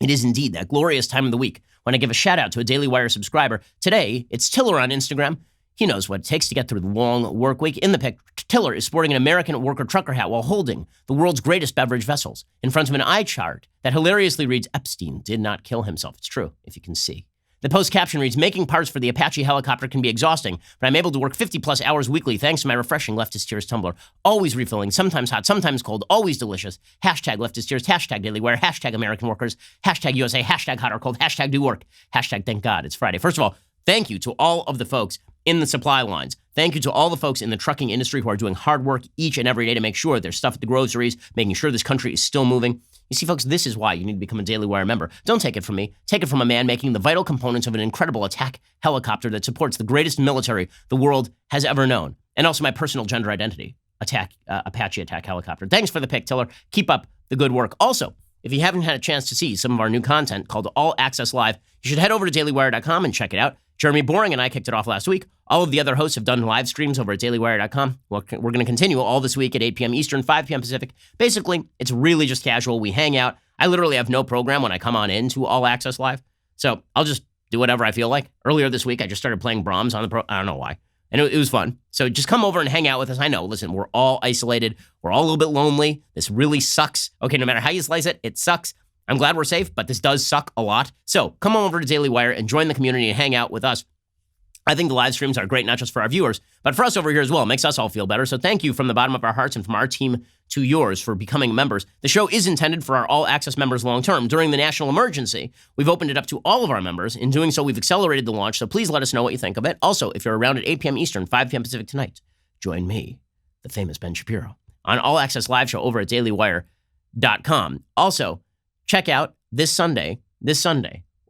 it is indeed that glorious time of the week when I give a shout out to a Daily Wire subscriber. Today, it's Tiller on Instagram. He knows what it takes to get through the long work week. In the pic, Tiller is sporting an American worker trucker hat while holding the world's greatest beverage vessels in front of an eye chart that hilariously reads, Epstein did not kill himself. It's true, if you can see. The post caption reads, making parts for the Apache helicopter can be exhausting, but I'm able to work 50 plus hours weekly thanks to my refreshing Leftist Tears tumbler. Always refilling, sometimes hot, sometimes cold, always delicious. Hashtag Leftist Tears, hashtag Daily Wire, hashtag American Workers, hashtag USA, hashtag hot or cold, hashtag do work, hashtag thank God it's Friday. First of all, thank you to all of the folks in the supply lines. Thank you to all the folks in the trucking industry who are doing hard work each and every day to make sure there's stuff at the groceries, making sure this country is still moving. You see, folks, this is why you need to become a Daily Wire member. Don't take it from me. Take it from a man making the vital components of an incredible attack helicopter that supports the greatest military the world has ever known. And also my personal gender identity, Apache attack helicopter. Thanks for the pick, Tiller. Keep up the good work. Also, if you haven't had a chance to see some of our new content called All Access Live, you should head over to dailywire.com and check it out. Jeremy Boring and I kicked it off last week. All of the other hosts have done live streams over at dailywire.com. We're going to continue all this week at 8 p.m. Eastern, 5 p.m. Pacific. Basically, it's really just casual. We hang out. I literally have no program when I come on into All Access Live. So I'll just do whatever I feel like. Earlier this week, I just started playing Brahms on the I don't know why. And it was fun. So just come over and hang out with us. I know, listen, we're all isolated. We're all a little bit lonely. This really sucks. Okay, no matter how you slice it, it sucks. I'm glad we're safe, but this does suck a lot. So come on over to Daily Wire and join the community and hang out with us. I think the live streams are great, not just for our viewers, but for us over here as well. It makes us all feel better. So thank you from the bottom of our hearts and from our team to yours for becoming members. The show is intended for our all-access members long-term. During the national emergency, we've opened it up to all of our members. In doing so, we've accelerated the launch, so please let us know what you think of it. Also, if you're around at 8 p.m. Eastern, 5 p.m. Pacific tonight, join me, the famous Ben Shapiro, on All Access Live Show over at dailywire.com. Also, check out this Sunday,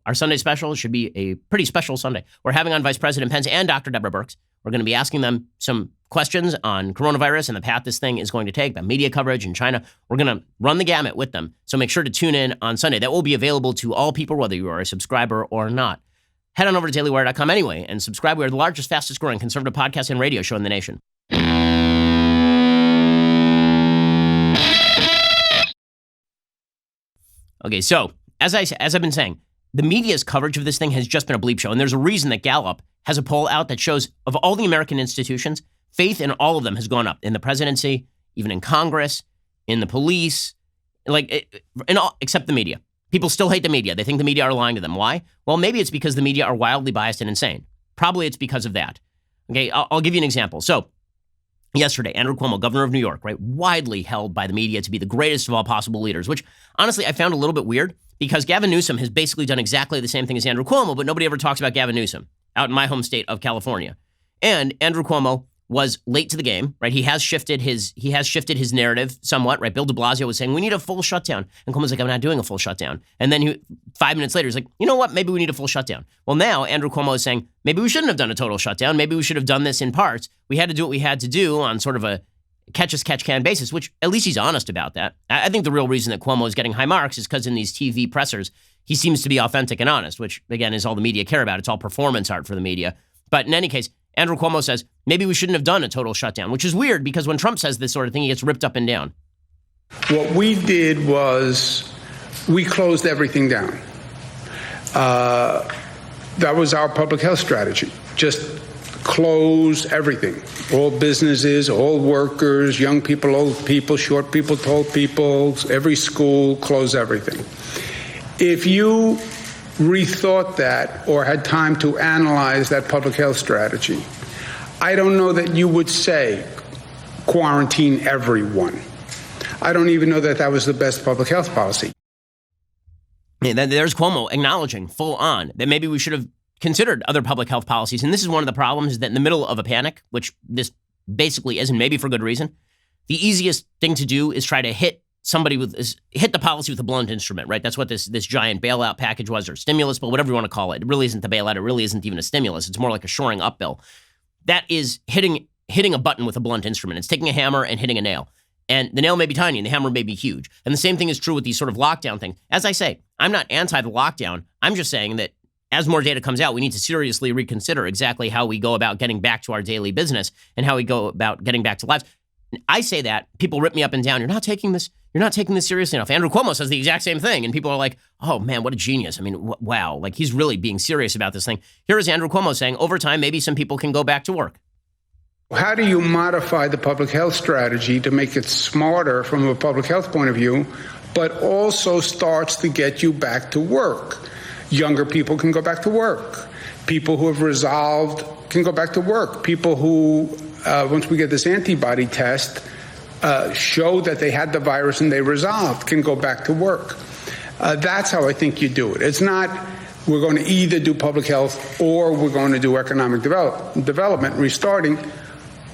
our Sunday special should be a pretty special Sunday. We're having on Vice President Pence and Dr. Deborah Birx. We're going to be asking them some questions on coronavirus and the path this thing is going to take, about media coverage in China. We're going to run the gamut with them. So make sure to tune in on Sunday. That will be available to all people, whether you are a subscriber or not. Head on over to dailywire.com anyway and subscribe. We are the largest, fastest growing conservative podcast and radio show in the nation. Okay, so as I've been saying, the media's coverage of this thing has just been a bleep show. And there's a reason that Gallup has a poll out that shows of all the American institutions, faith in all of them has gone up. In the presidency, even in Congress, in the police, except the media. People still hate the media. They think the media are lying to them. Why? Well, maybe it's because the media are wildly biased and insane. Probably it's because of that. Okay, I'll give you an example. So yesterday, Andrew Cuomo, governor of New York, right, widely held by the media to be the greatest of all possible leaders, which honestly I found a little bit weird because Gavin Newsom has basically done exactly the same thing as Andrew Cuomo, but nobody ever talks about Gavin Newsom out in my home state of California. And Andrew Cuomo was late to the game, right? He has shifted his narrative somewhat, right? Bill de Blasio was saying, we need a full shutdown. And Cuomo's like, I'm not doing a full shutdown. And then 5 minutes later, he's like, you know what? Maybe we need a full shutdown. Well, now Andrew Cuomo is saying, maybe we shouldn't have done a total shutdown. Maybe we should have done this in parts. We had to do what we had to do on sort of a catch-as-catch-can basis, which at least he's honest about that. I think the real reason that Cuomo is getting high marks is because in these TV pressers, he seems to be authentic and honest, which, again, is all the media care about. It's all performance art for the media. But in any case, Andrew Cuomo says, maybe we shouldn't have done a total shutdown, which is weird because when Trump says this sort of thing, he gets ripped up and down. What we did was we closed everything down. That was our public health strategy. Just close everything. All businesses, all workers, young people, old people, short people, tall people, every school, close everything. If you rethought that or had time to analyze that public health strategy, I don't know that you would say quarantine everyone. I don't even know that that was the best public health policy. And then there's Cuomo acknowledging full on that maybe we should have considered other public health policies. And this is one of the problems, is that in the middle of a panic, which this basically is, and maybe for good reason, the easiest thing to do is try to hit the policy with a blunt instrument, right? That's what this giant bailout package was, or stimulus bill, whatever you want to call it. It really isn't the bailout. It really isn't even a stimulus. It's more like a shoring up bill. That is hitting a button with a blunt instrument. It's taking a hammer and hitting a nail. And the nail may be tiny and the hammer may be huge. And the same thing is true with these sort of lockdown things. As I say, I'm not anti the lockdown. I'm just saying that as more data comes out, we need to seriously reconsider exactly how we go about getting back to our daily business and how we go about getting back to lives. I say that, people rip me up and down. You're not taking this seriously enough. Andrew Cuomo says the exact same thing, and people are like, oh man, what a genius. I mean, wow, like he's really being serious about this thing. Here is Andrew Cuomo saying, over time, maybe some people can go back to work. How do you modify the public health strategy to make it smarter from a public health point of view, but also starts to get you back to work? Younger people can go back to work. People who have resolved can go back to work. People who, once we get this antibody test, show that they had the virus and they resolved, can go back to work. That's how I think you do it. It's not we're going to either do public health or we're going to do economic development, restarting.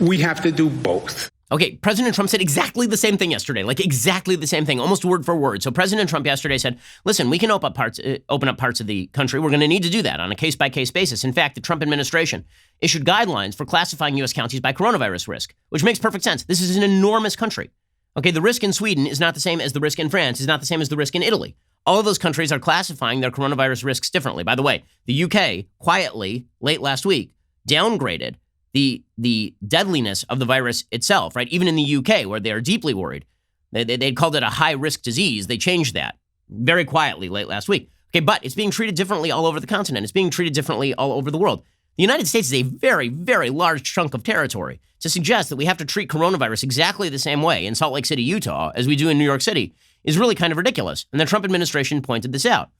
We have to do both. Okay, President Trump said exactly the same thing yesterday, like exactly the same thing, almost word for word. So President Trump yesterday said, listen, we can open up parts of the country. We're going to need to do that on a case-by-case basis. In fact, the Trump administration issued guidelines for classifying U.S. counties by coronavirus risk, which makes perfect sense. This is an enormous country. Okay, the risk in Sweden is not the same as the risk in France, is not the same as the risk in Italy. All of those countries are classifying their coronavirus risks differently. By the way, the UK quietly, late last week, downgraded the deadliness of the virus itself, right? Even in the UK, where they are deeply worried. They called it a high-risk disease. They changed that very quietly late last week. Okay, but it's being treated differently all over the continent. It's being treated differently all over the world. The United States is a very, very large chunk of territory. To suggest that we have to treat coronavirus exactly the same way in Salt Lake City, Utah, as we do in New York City, is really kind of ridiculous. And the Trump administration pointed this out.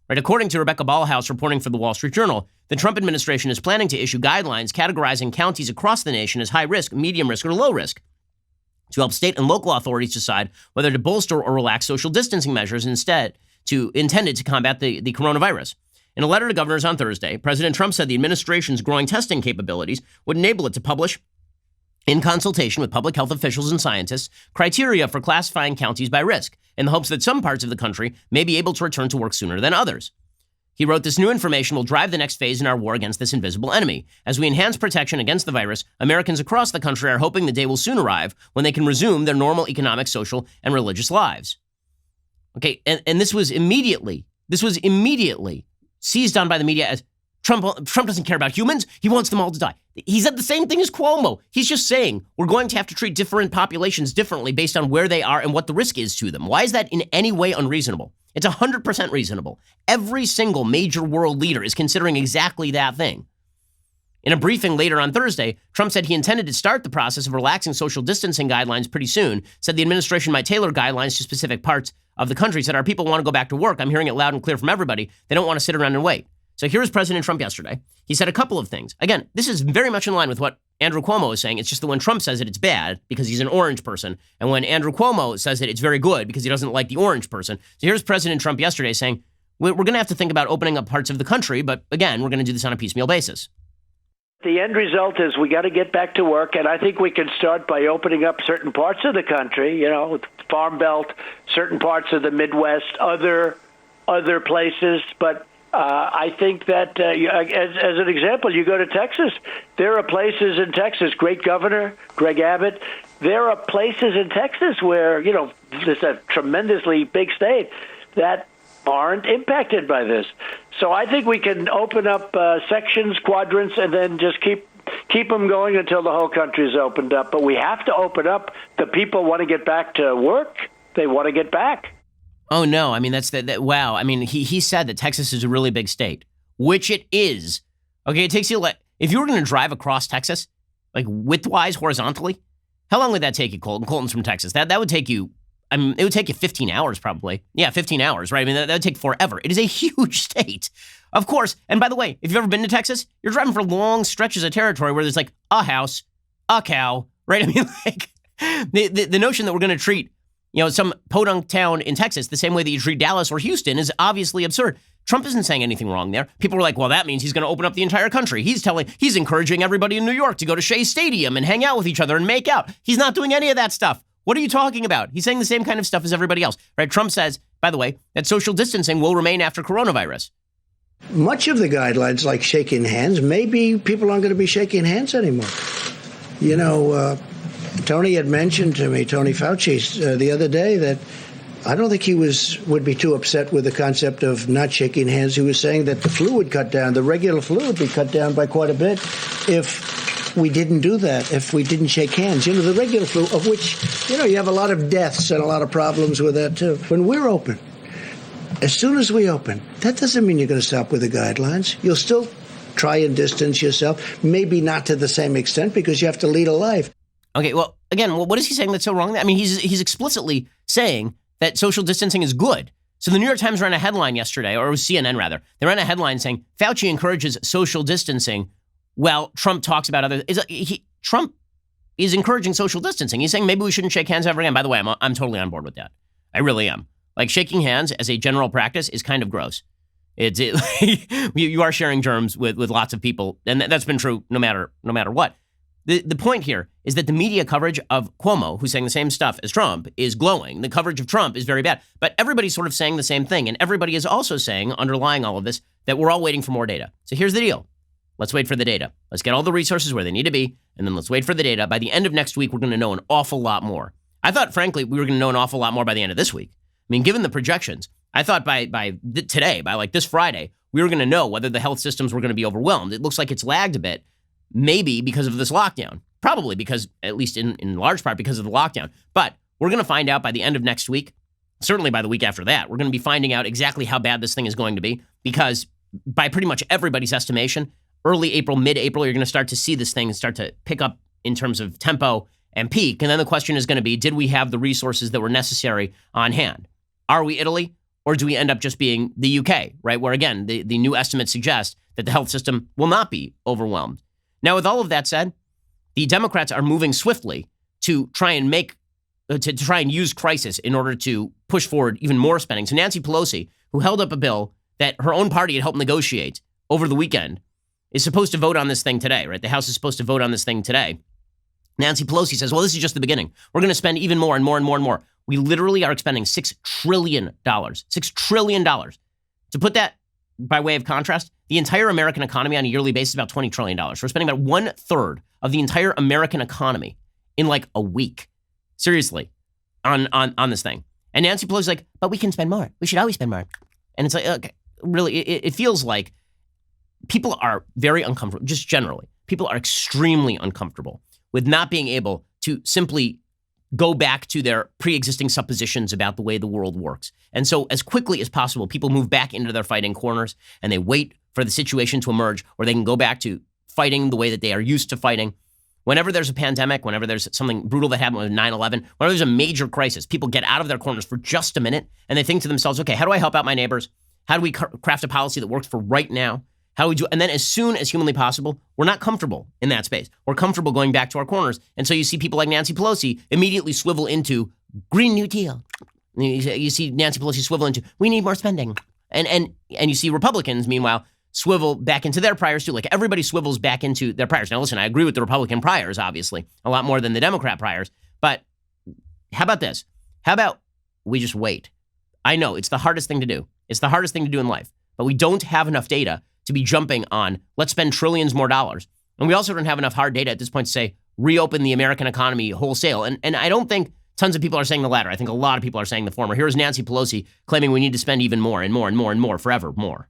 Right, according to Rebecca Ballhaus reporting for the Wall Street Journal, the Trump administration is planning to issue guidelines categorizing counties across the nation as high risk, medium risk, or low risk to help state and local authorities decide whether to bolster or relax social distancing measures intended to combat the coronavirus. In a letter to governors on Thursday, President Trump said the administration's growing testing capabilities would enable it to publish, in consultation with public health officials and scientists, criteria for classifying counties by risk, in the hopes that some parts of the country may be able to return to work sooner than others. He wrote, "This new information will drive the next phase in our war against this invisible enemy. As we enhance protection against the virus, Americans across the country are hoping the day will soon arrive when they can resume their normal economic, social, and religious lives." Okay, and this was immediately seized on by the media as Trump doesn't care about humans. He wants them all to die. He said the same thing as Cuomo. He's just saying we're going to have to treat different populations differently based on where they are and what the risk is to them. Why is that in any way unreasonable? It's 100% reasonable. Every single major world leader is considering exactly that thing. In a briefing later on Thursday, Trump said he intended to start the process of relaxing social distancing guidelines pretty soon, said the administration might tailor guidelines to specific parts of the country, said our people want to go back to work. I'm hearing it loud and clear from everybody. They don't want to sit around and wait. So here's President Trump yesterday. He said a couple of things. Again, this is very much in line with what Andrew Cuomo is saying. It's just that when Trump says it, it's bad because he's an orange person. And when Andrew Cuomo says it, it's very good because he doesn't like the orange person. So here's President Trump yesterday saying, we're going to have to think about opening up parts of the country. But again, we're going to do this on a piecemeal basis. The end result is we got to get back to work, and I think we can start by opening up certain parts of the country, Farm Belt, certain parts of the Midwest, other places. But I think that, as an example, you go to Texas. There are places in Texas, great governor, Greg Abbott. There are places in Texas where, this is a tremendously big state that aren't impacted by this. So I think we can open up sections, quadrants, and then just keep them going until the whole country is opened up. But we have to open up. The people want to get back to work. They want to get back. Oh, no. I mean, wow. I mean, he said that Texas is a really big state, which it is. Okay, it takes you, if you were going to drive across Texas, widthwise, horizontally, how long would that take you, Colton? Colton's from Texas. That would take you, it would take you 15 hours probably. Yeah, 15 hours, right? I mean, that would take forever. It is a huge state. Of course, and by the way, if you've ever been to Texas, you're driving for long stretches of territory where there's a house, a cow, right? I mean, the notion that we're going to treat some podunk town in Texas the same way that you treat Dallas or Houston is obviously absurd. Trump isn't saying anything wrong there. People are like, well, that means he's going to open up the entire country. He's encouraging everybody in New York to go to Shea Stadium and hang out with each other and make out. He's not doing any of that stuff. What are you talking about? He's saying the same kind of stuff as everybody else, right? Trump says, by the way, that social distancing will remain after coronavirus. Much of the guidelines, like shaking hands, maybe people aren't going to be shaking hands anymore. Tony had mentioned to me, Tony Fauci, the other day that I don't think he would be too upset with the concept of not shaking hands. He was saying that the flu would cut down. The regular flu would be cut down by quite a bit if we didn't do that, if we didn't shake hands. The regular flu, of which, you have a lot of deaths and a lot of problems with that, too. When we're open, as soon as we open, that doesn't mean you're going to stop with the guidelines. You'll still try and distance yourself, maybe not to the same extent because you have to lead a life. Okay, well, again, what is he saying that's so wrong? I mean, he's explicitly saying that social distancing is good. So the New York Times ran a headline yesterday, or it was CNN rather. They ran a headline saying Fauci encourages social distancing. Well, Trump talks about Trump is encouraging social distancing. He's saying maybe we shouldn't shake hands ever again. By the way, I'm totally on board with that. I really am. Shaking hands as a general practice is kind of gross. You are sharing germs with lots of people, and that's been true no matter what. The point here is that the media coverage of Cuomo, who's saying the same stuff as Trump, is glowing. The coverage of Trump is very bad. But everybody's sort of saying the same thing. And everybody is also saying, underlying all of this, that we're all waiting for more data. So here's the deal. Let's wait for the data. Let's get all the resources where they need to be. And then let's wait for the data. By the end of next week, we're going to know an awful lot more. I thought, frankly, we were going to know an awful lot more by the end of this week. I mean, given the projections, I thought by today, by this Friday, we were going to know whether the health systems were going to be overwhelmed. It looks like it's lagged a bit. Maybe because of this lockdown. Probably because, at least in large part, because of the lockdown. But we're going to find out by the end of next week, certainly by the week after that, we're going to be finding out exactly how bad this thing is going to be. Because by pretty much everybody's estimation, early April, mid-April, you're going to start to see this thing start to pick up in terms of tempo and peak. And then the question is going to be, did we have the resources that were necessary on hand? Are we Italy? Or do we end up just being the UK, right? Where, again, the new estimates suggest that the health system will not be overwhelmed. Now, with all of that said, the Democrats are moving swiftly to try and use crisis in order to push forward even more spending. So Nancy Pelosi, who held up a bill that her own party had helped negotiate over the weekend, is supposed to vote on this thing today, right? The House is supposed to vote on this thing today. Nancy Pelosi says, well, this is just the beginning. We're going to spend even more and more and more and more. We literally are expending $6 trillion. $6 trillion. To put that by way of contrast, the entire American economy on a yearly basis is about $20 trillion. We're spending about 1/3 of the entire American economy in like a week. Seriously, on this thing. And Nancy Pelosi's like, but we can spend more. We should always spend more. And it's like, okay, really, it feels like people are very uncomfortable, just generally. People are extremely uncomfortable with not being able to simply go back to their pre-existing suppositions about the way the world works. And so as quickly as possible, people move back into their fighting corners and they wait for the situation to emerge where they can go back to fighting the way that they are used to fighting. Whenever there's a pandemic, whenever there's something brutal that happened with 9/11, whenever there's a major crisis, people get out of their corners for just a minute and they think to themselves, okay, how do I help out my neighbors? How do we craft a policy that works for right now? How do we do? And then as soon as humanly possible, we're not comfortable in that space. We're comfortable going back to our corners. And so you see people like Nancy Pelosi immediately swivel into Green New Deal. You see Nancy Pelosi swivel into, we need more spending. And you see Republicans, meanwhile, swivel back into their priors too. Like everybody swivels back into their priors. Now listen, I agree with the Republican priors, obviously, a lot more than the Democrat priors. But how about this? How about we just wait? I know it's the hardest thing to do. It's the hardest thing to do in life. But we don't have enough data to be jumping on, let's spend trillions more dollars. And we also don't have enough hard data at this point to say, reopen the American economy wholesale. And I don't think tons of people are saying the latter. I think a lot of people are saying the former. Here's Nancy Pelosi claiming we need to spend even more and more and more and more, forever more.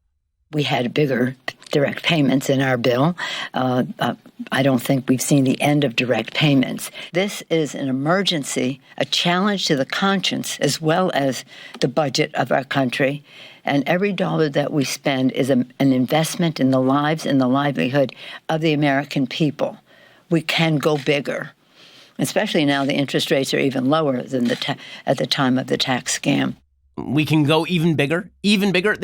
We had bigger direct payments in our bill. I don't think we've seen the end of direct payments. This is an emergency, a challenge to the conscience as well as the budget of our country. And every dollar that we spend is an investment in the lives and the livelihood of the American people. We can go bigger, especially now the interest rates are even lower than at the time of the tax scam. We can go even bigger, even bigger.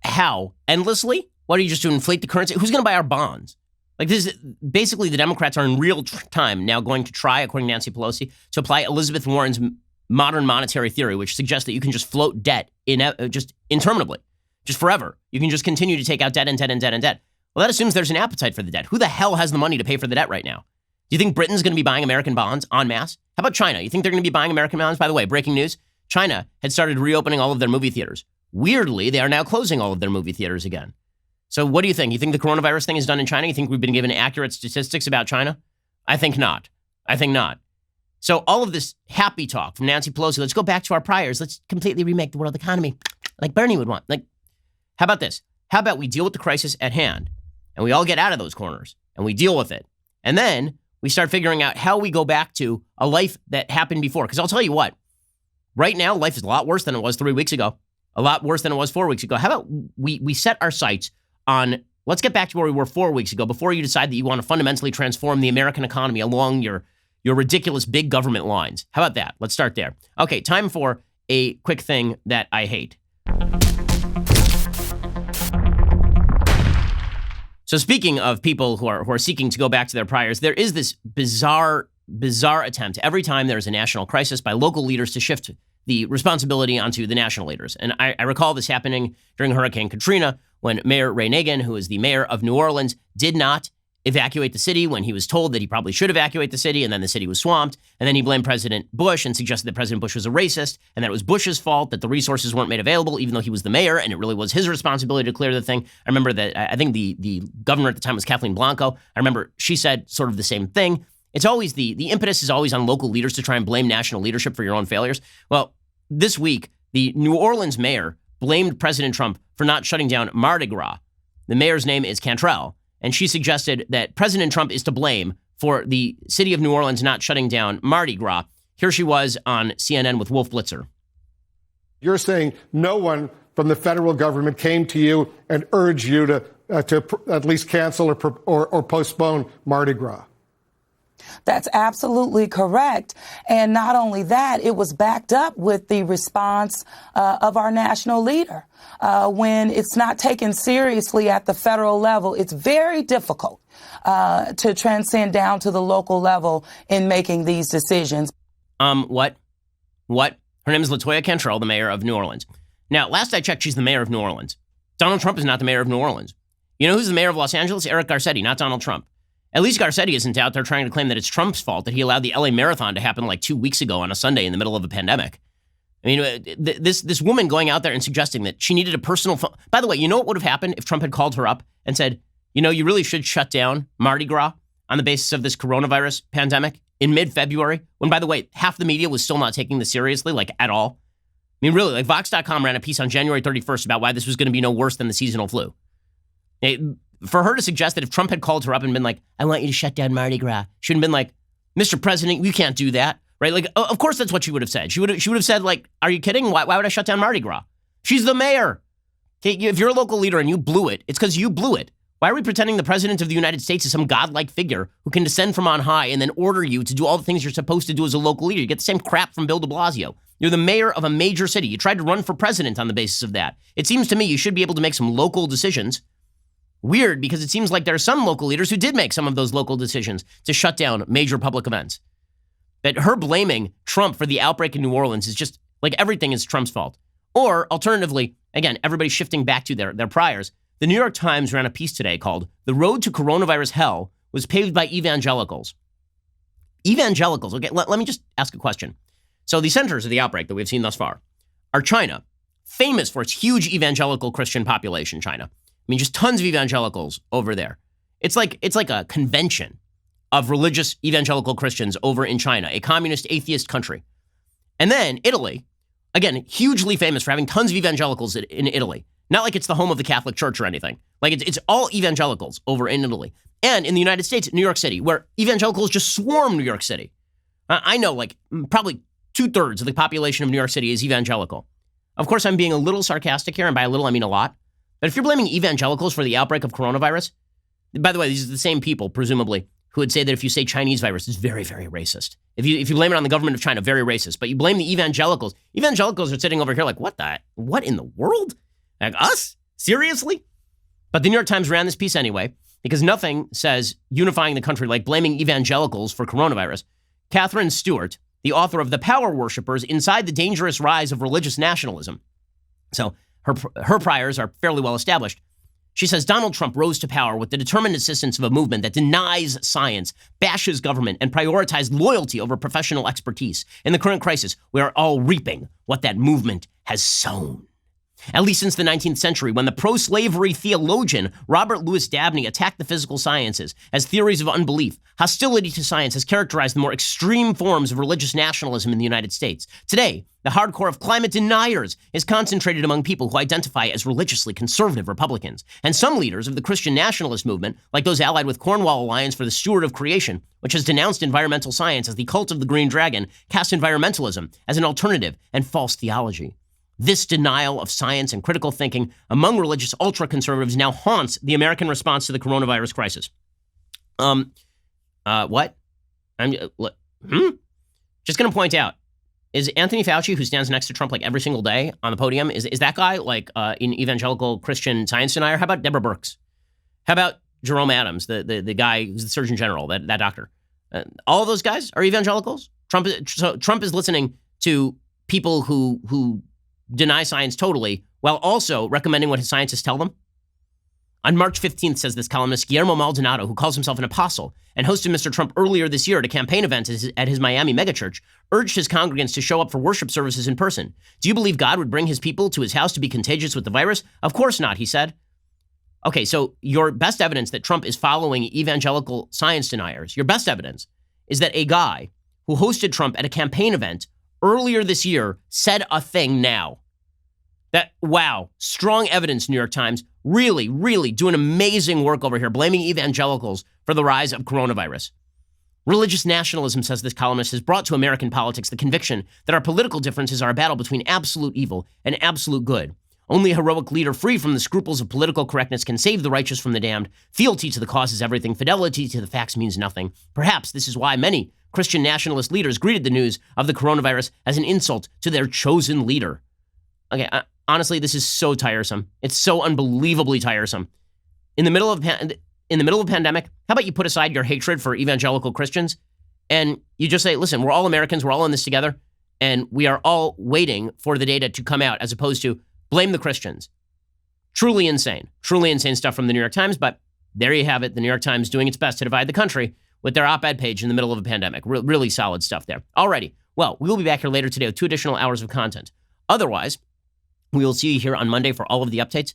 How? Endlessly? What are you just to inflate the currency? Who's going to buy our bonds? Like this is basically the Democrats are in real time now going to try, according to Nancy Pelosi, to apply Elizabeth Warren's modern monetary theory, which suggests that you can just float debt just interminably, just forever. You can just continue to take out debt and debt and debt and debt. Well, that assumes there's an appetite for the debt. Who the hell has the money to pay for the debt right now? Do you think Britain's going to be buying American bonds en masse? How about China? You think they're going to be buying American bonds? By the way, breaking news, China had started reopening all of their movie theaters. Weirdly, they are now closing all of their movie theaters again. So what do you think? You think the coronavirus thing is done in China? You think we've been given accurate statistics about China? I think not. I think not. So all of this happy talk from Nancy Pelosi, let's go back to our priors. Let's completely remake the world economy like Bernie would want. Like, how about this? How about we deal with the crisis at hand and we all get out of those corners and we deal with it. And then we start figuring out how we go back to a life that happened before. Because I'll tell you what, right now, life is a lot worse than it was 3 weeks ago, a lot worse than it was 4 weeks ago. How about we set our sights on, let's get back to where we were 4 weeks ago before you decide that you want to fundamentally transform the American economy along your ridiculous big government lines. How about that? Let's start there. Okay, time for a quick thing that I hate. So speaking of people who are seeking to go back to their priors, there is this bizarre attempt every time there is a national crisis by local leaders to shift the responsibility onto the national leaders. And I recall this happening during Hurricane Katrina when Mayor Ray Nagin, who is the mayor of New Orleans, did not evacuate the city when he was told that he probably should evacuate the city, and then the city was swamped. And then he blamed President Bush and suggested that President Bush was a racist and that it was Bush's fault that the resources weren't made available, even though he was the mayor, and it really was his responsibility to clear the thing. I remember that I think the governor at the time was Kathleen Blanco. I remember she said sort of the same thing. It's always the impetus is always on local leaders to try and blame national leadership for your own failures. Well, this week, the New Orleans mayor blamed President Trump for not shutting down Mardi Gras. The mayor's name is Cantrell. And she suggested that President Trump is to blame for the city of New Orleans not shutting down Mardi Gras. Here she was on CNN with Wolf Blitzer. You're saying no one from the federal government came to you and urged you to at least cancel or postpone Mardi Gras. That's absolutely correct. And not only that, it was backed up with the response of our national leader. When it's not taken seriously at the federal level, it's very difficult to transcend down to the local level in making these decisions. What? Her name is LaToya Cantrell, the mayor of New Orleans. Now, last I checked, she's the mayor of New Orleans. Donald Trump is not the mayor of New Orleans. You know who's the mayor of Los Angeles? Eric Garcetti, not Donald Trump. At least Garcetti isn't out there trying to claim that it's Trump's fault that he allowed the LA Marathon to happen like 2 weeks ago on a Sunday in the middle of a pandemic. mean, this woman going out there and suggesting that she needed a personal phone. By the way, you know what would have happened if Trump had called her up and said, you know, you really should shut down Mardi Gras on the basis of this coronavirus pandemic in mid-February, when, by the way, half the media was still not taking this seriously, like at all. I mean, really, like Vox.com ran a piece on January 31st about why this was going to be no worse than the seasonal flu. For her to suggest that if Trump had called her up and been like, I want you to shut down Mardi Gras, she would have been like, Mr. President, you can't do that, right? Like, of course that's what she would have said. She would have said, like, are you kidding? Why would I shut down Mardi Gras? She's the mayor. Okay, if you're a local leader and you blew it, it's because you blew it. Why are we pretending the president of the United States is some godlike figure who can descend from on high and then order you to do all the things you're supposed to do as a local leader? You get the same crap from Bill de Blasio. You're the mayor of a major city. You tried to run for president on the basis of that. It seems to me you should be able to make some local decisions. Weird, because it seems like there are some local leaders who did make some of those local decisions to shut down major public events. But her blaming Trump for the outbreak in New Orleans is just like everything is Trump's fault. Or alternatively, again, everybody's shifting back to their priors. The New York Times ran a piece today called "The Road to Coronavirus Hell Was Paved by Evangelicals." Evangelicals, okay, let me just ask a question. So the centers of the outbreak that we've seen thus far are China, famous for its huge evangelical Christian population, China. I mean, just tons of evangelicals over there. It's like a convention of religious evangelical Christians over in China, a communist atheist country. And then Italy, again, hugely famous for having tons of evangelicals in Italy. Not like it's the home of the Catholic Church or anything. Like it's all evangelicals over in Italy. And in the United States, New York City, where evangelicals just swarm New York City. I know like probably 2/3 of the population of New York City is evangelical. Of course, I'm being a little sarcastic here, and by a little, I mean a lot. But if you're blaming evangelicals for the outbreak of coronavirus, by the way, these are the same people, presumably, who would say that if you say Chinese virus, it's very, very racist. If you blame it on the government of China, very racist. But you blame the evangelicals. Evangelicals are sitting over here like, what in the world? Like us? Seriously? But the New York Times ran this piece anyway, because nothing says unifying the country like blaming evangelicals for coronavirus. Catherine Stewart, the author of The Power Worshippers Inside the Dangerous Rise of Religious Nationalism. So her priors are fairly well established. She says Donald Trump rose to power with the determined assistance of a movement that denies science, bashes government, and prioritizes loyalty over professional expertise. In the current crisis, we are all reaping what that movement has sown. At least since the 19th century, when the pro-slavery theologian Robert Louis Dabney attacked the physical sciences as theories of unbelief, hostility to science has characterized the more extreme forms of religious nationalism in the United States. Today, the hardcore of climate deniers is concentrated among people who identify as religiously conservative Republicans. And some leaders of the Christian nationalist movement, like those allied with Cornwall Alliance for the Steward of Creation, which has denounced environmental science as the cult of the Green Dragon, cast environmentalism as an alternative and false theology. This denial of science and critical thinking among religious ultra-conservatives now haunts the American response to the coronavirus crisis. What? Just going to point out, is Anthony Fauci, who stands next to Trump like every single day on the podium, is that guy like an evangelical Christian science denier? How about Deborah Birx? How about Jerome Adams, the guy who's the Surgeon General, that doctor? All of those guys are evangelicals? Trump is listening to people who deny science totally, while also recommending what his scientists tell them? On March 15th, says this columnist, Guillermo Maldonado, who calls himself an apostle and hosted Mr. Trump earlier this year at a campaign event at his Miami megachurch, urged his congregants to show up for worship services in person. Do you believe God would bring his people to his house to be contagious with the virus? Of course not, he said. Okay, so your best evidence that Trump is following evangelical science deniers, your best evidence is that a guy who hosted Trump at a campaign event earlier this year said a thing now. Wow, strong evidence, New York Times. Really, really doing amazing work over here, blaming evangelicals for the rise of coronavirus. Religious nationalism, says this columnist, has brought to American politics the conviction that our political differences are a battle between absolute evil and absolute good. Only a heroic leader free from the scruples of political correctness can save the righteous from the damned. Fealty to the cause is everything. Fidelity to the facts means nothing. Perhaps this is why many Christian nationalist leaders greeted the news of the coronavirus as an insult to their chosen leader. Okay, honestly, this is so tiresome. It's so unbelievably tiresome. In the middle of a pandemic, how about you put aside your hatred for evangelical Christians and you just say, listen, we're all Americans, we're all in this together, and we are all waiting for the data to come out as opposed to blame the Christians. Truly insane stuff from the New York Times, but there you have it. The New York Times doing its best to divide the country with their op-ed page in the middle of a pandemic. Really solid stuff there. Alrighty. Well, we will be back here later today with 2 additional hours of content. Otherwise, we will see you here on Monday for all of the updates.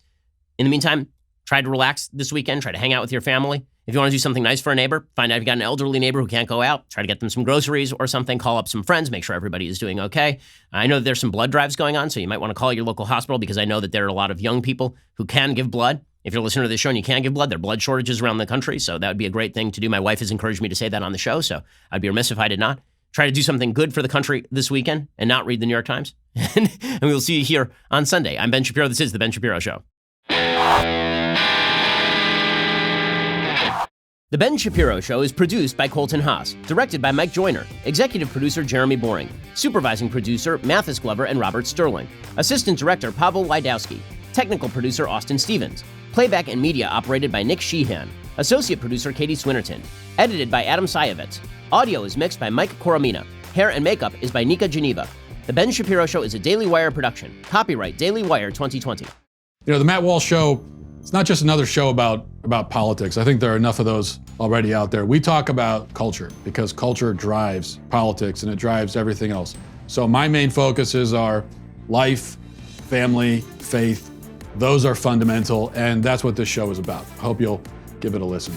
In the meantime, try to relax this weekend. Try to hang out with your family. If you want to do something nice for a neighbor, find out if you've got an elderly neighbor who can't go out. Try to get them some groceries or something. Call up some friends. Make sure everybody is doing okay. I know that there's some blood drives going on, so you might want to call your local hospital because I know that there are a lot of young people who can give blood. If you're listening to this show and you can't give blood, there are blood shortages around the country, so that would be a great thing to do. My wife has encouraged me to say that on the show, so I'd be remiss if I did not. Try to do something good for the country this weekend and not read the New York Times. And we will see you here on Sunday. I'm Ben Shapiro. This is The Ben Shapiro Show. The Ben Shapiro Show is produced by Colton Haas, directed by Mike Joyner, executive producer Jeremy Boring, supervising producer Mathis Glover and Robert Sterling, assistant director Pavel Wydowski, technical producer Austin Stevens, playback and media operated by Nick Sheehan, associate producer Katie Swinnerton, edited by Adam Sayevitz. Audio is mixed by Mike Coromina. Hair and makeup is by Nika Geneva. The Ben Shapiro Show is a Daily Wire production. Copyright Daily Wire 2020. You know, the Matt Walsh Show, it's not just another show about politics. I think there are enough of those already out there. We talk about culture because culture drives politics and it drives everything else. So my main focuses are life, family, faith. Those are fundamental, and that's what this show is about. I hope you'll give it a listen.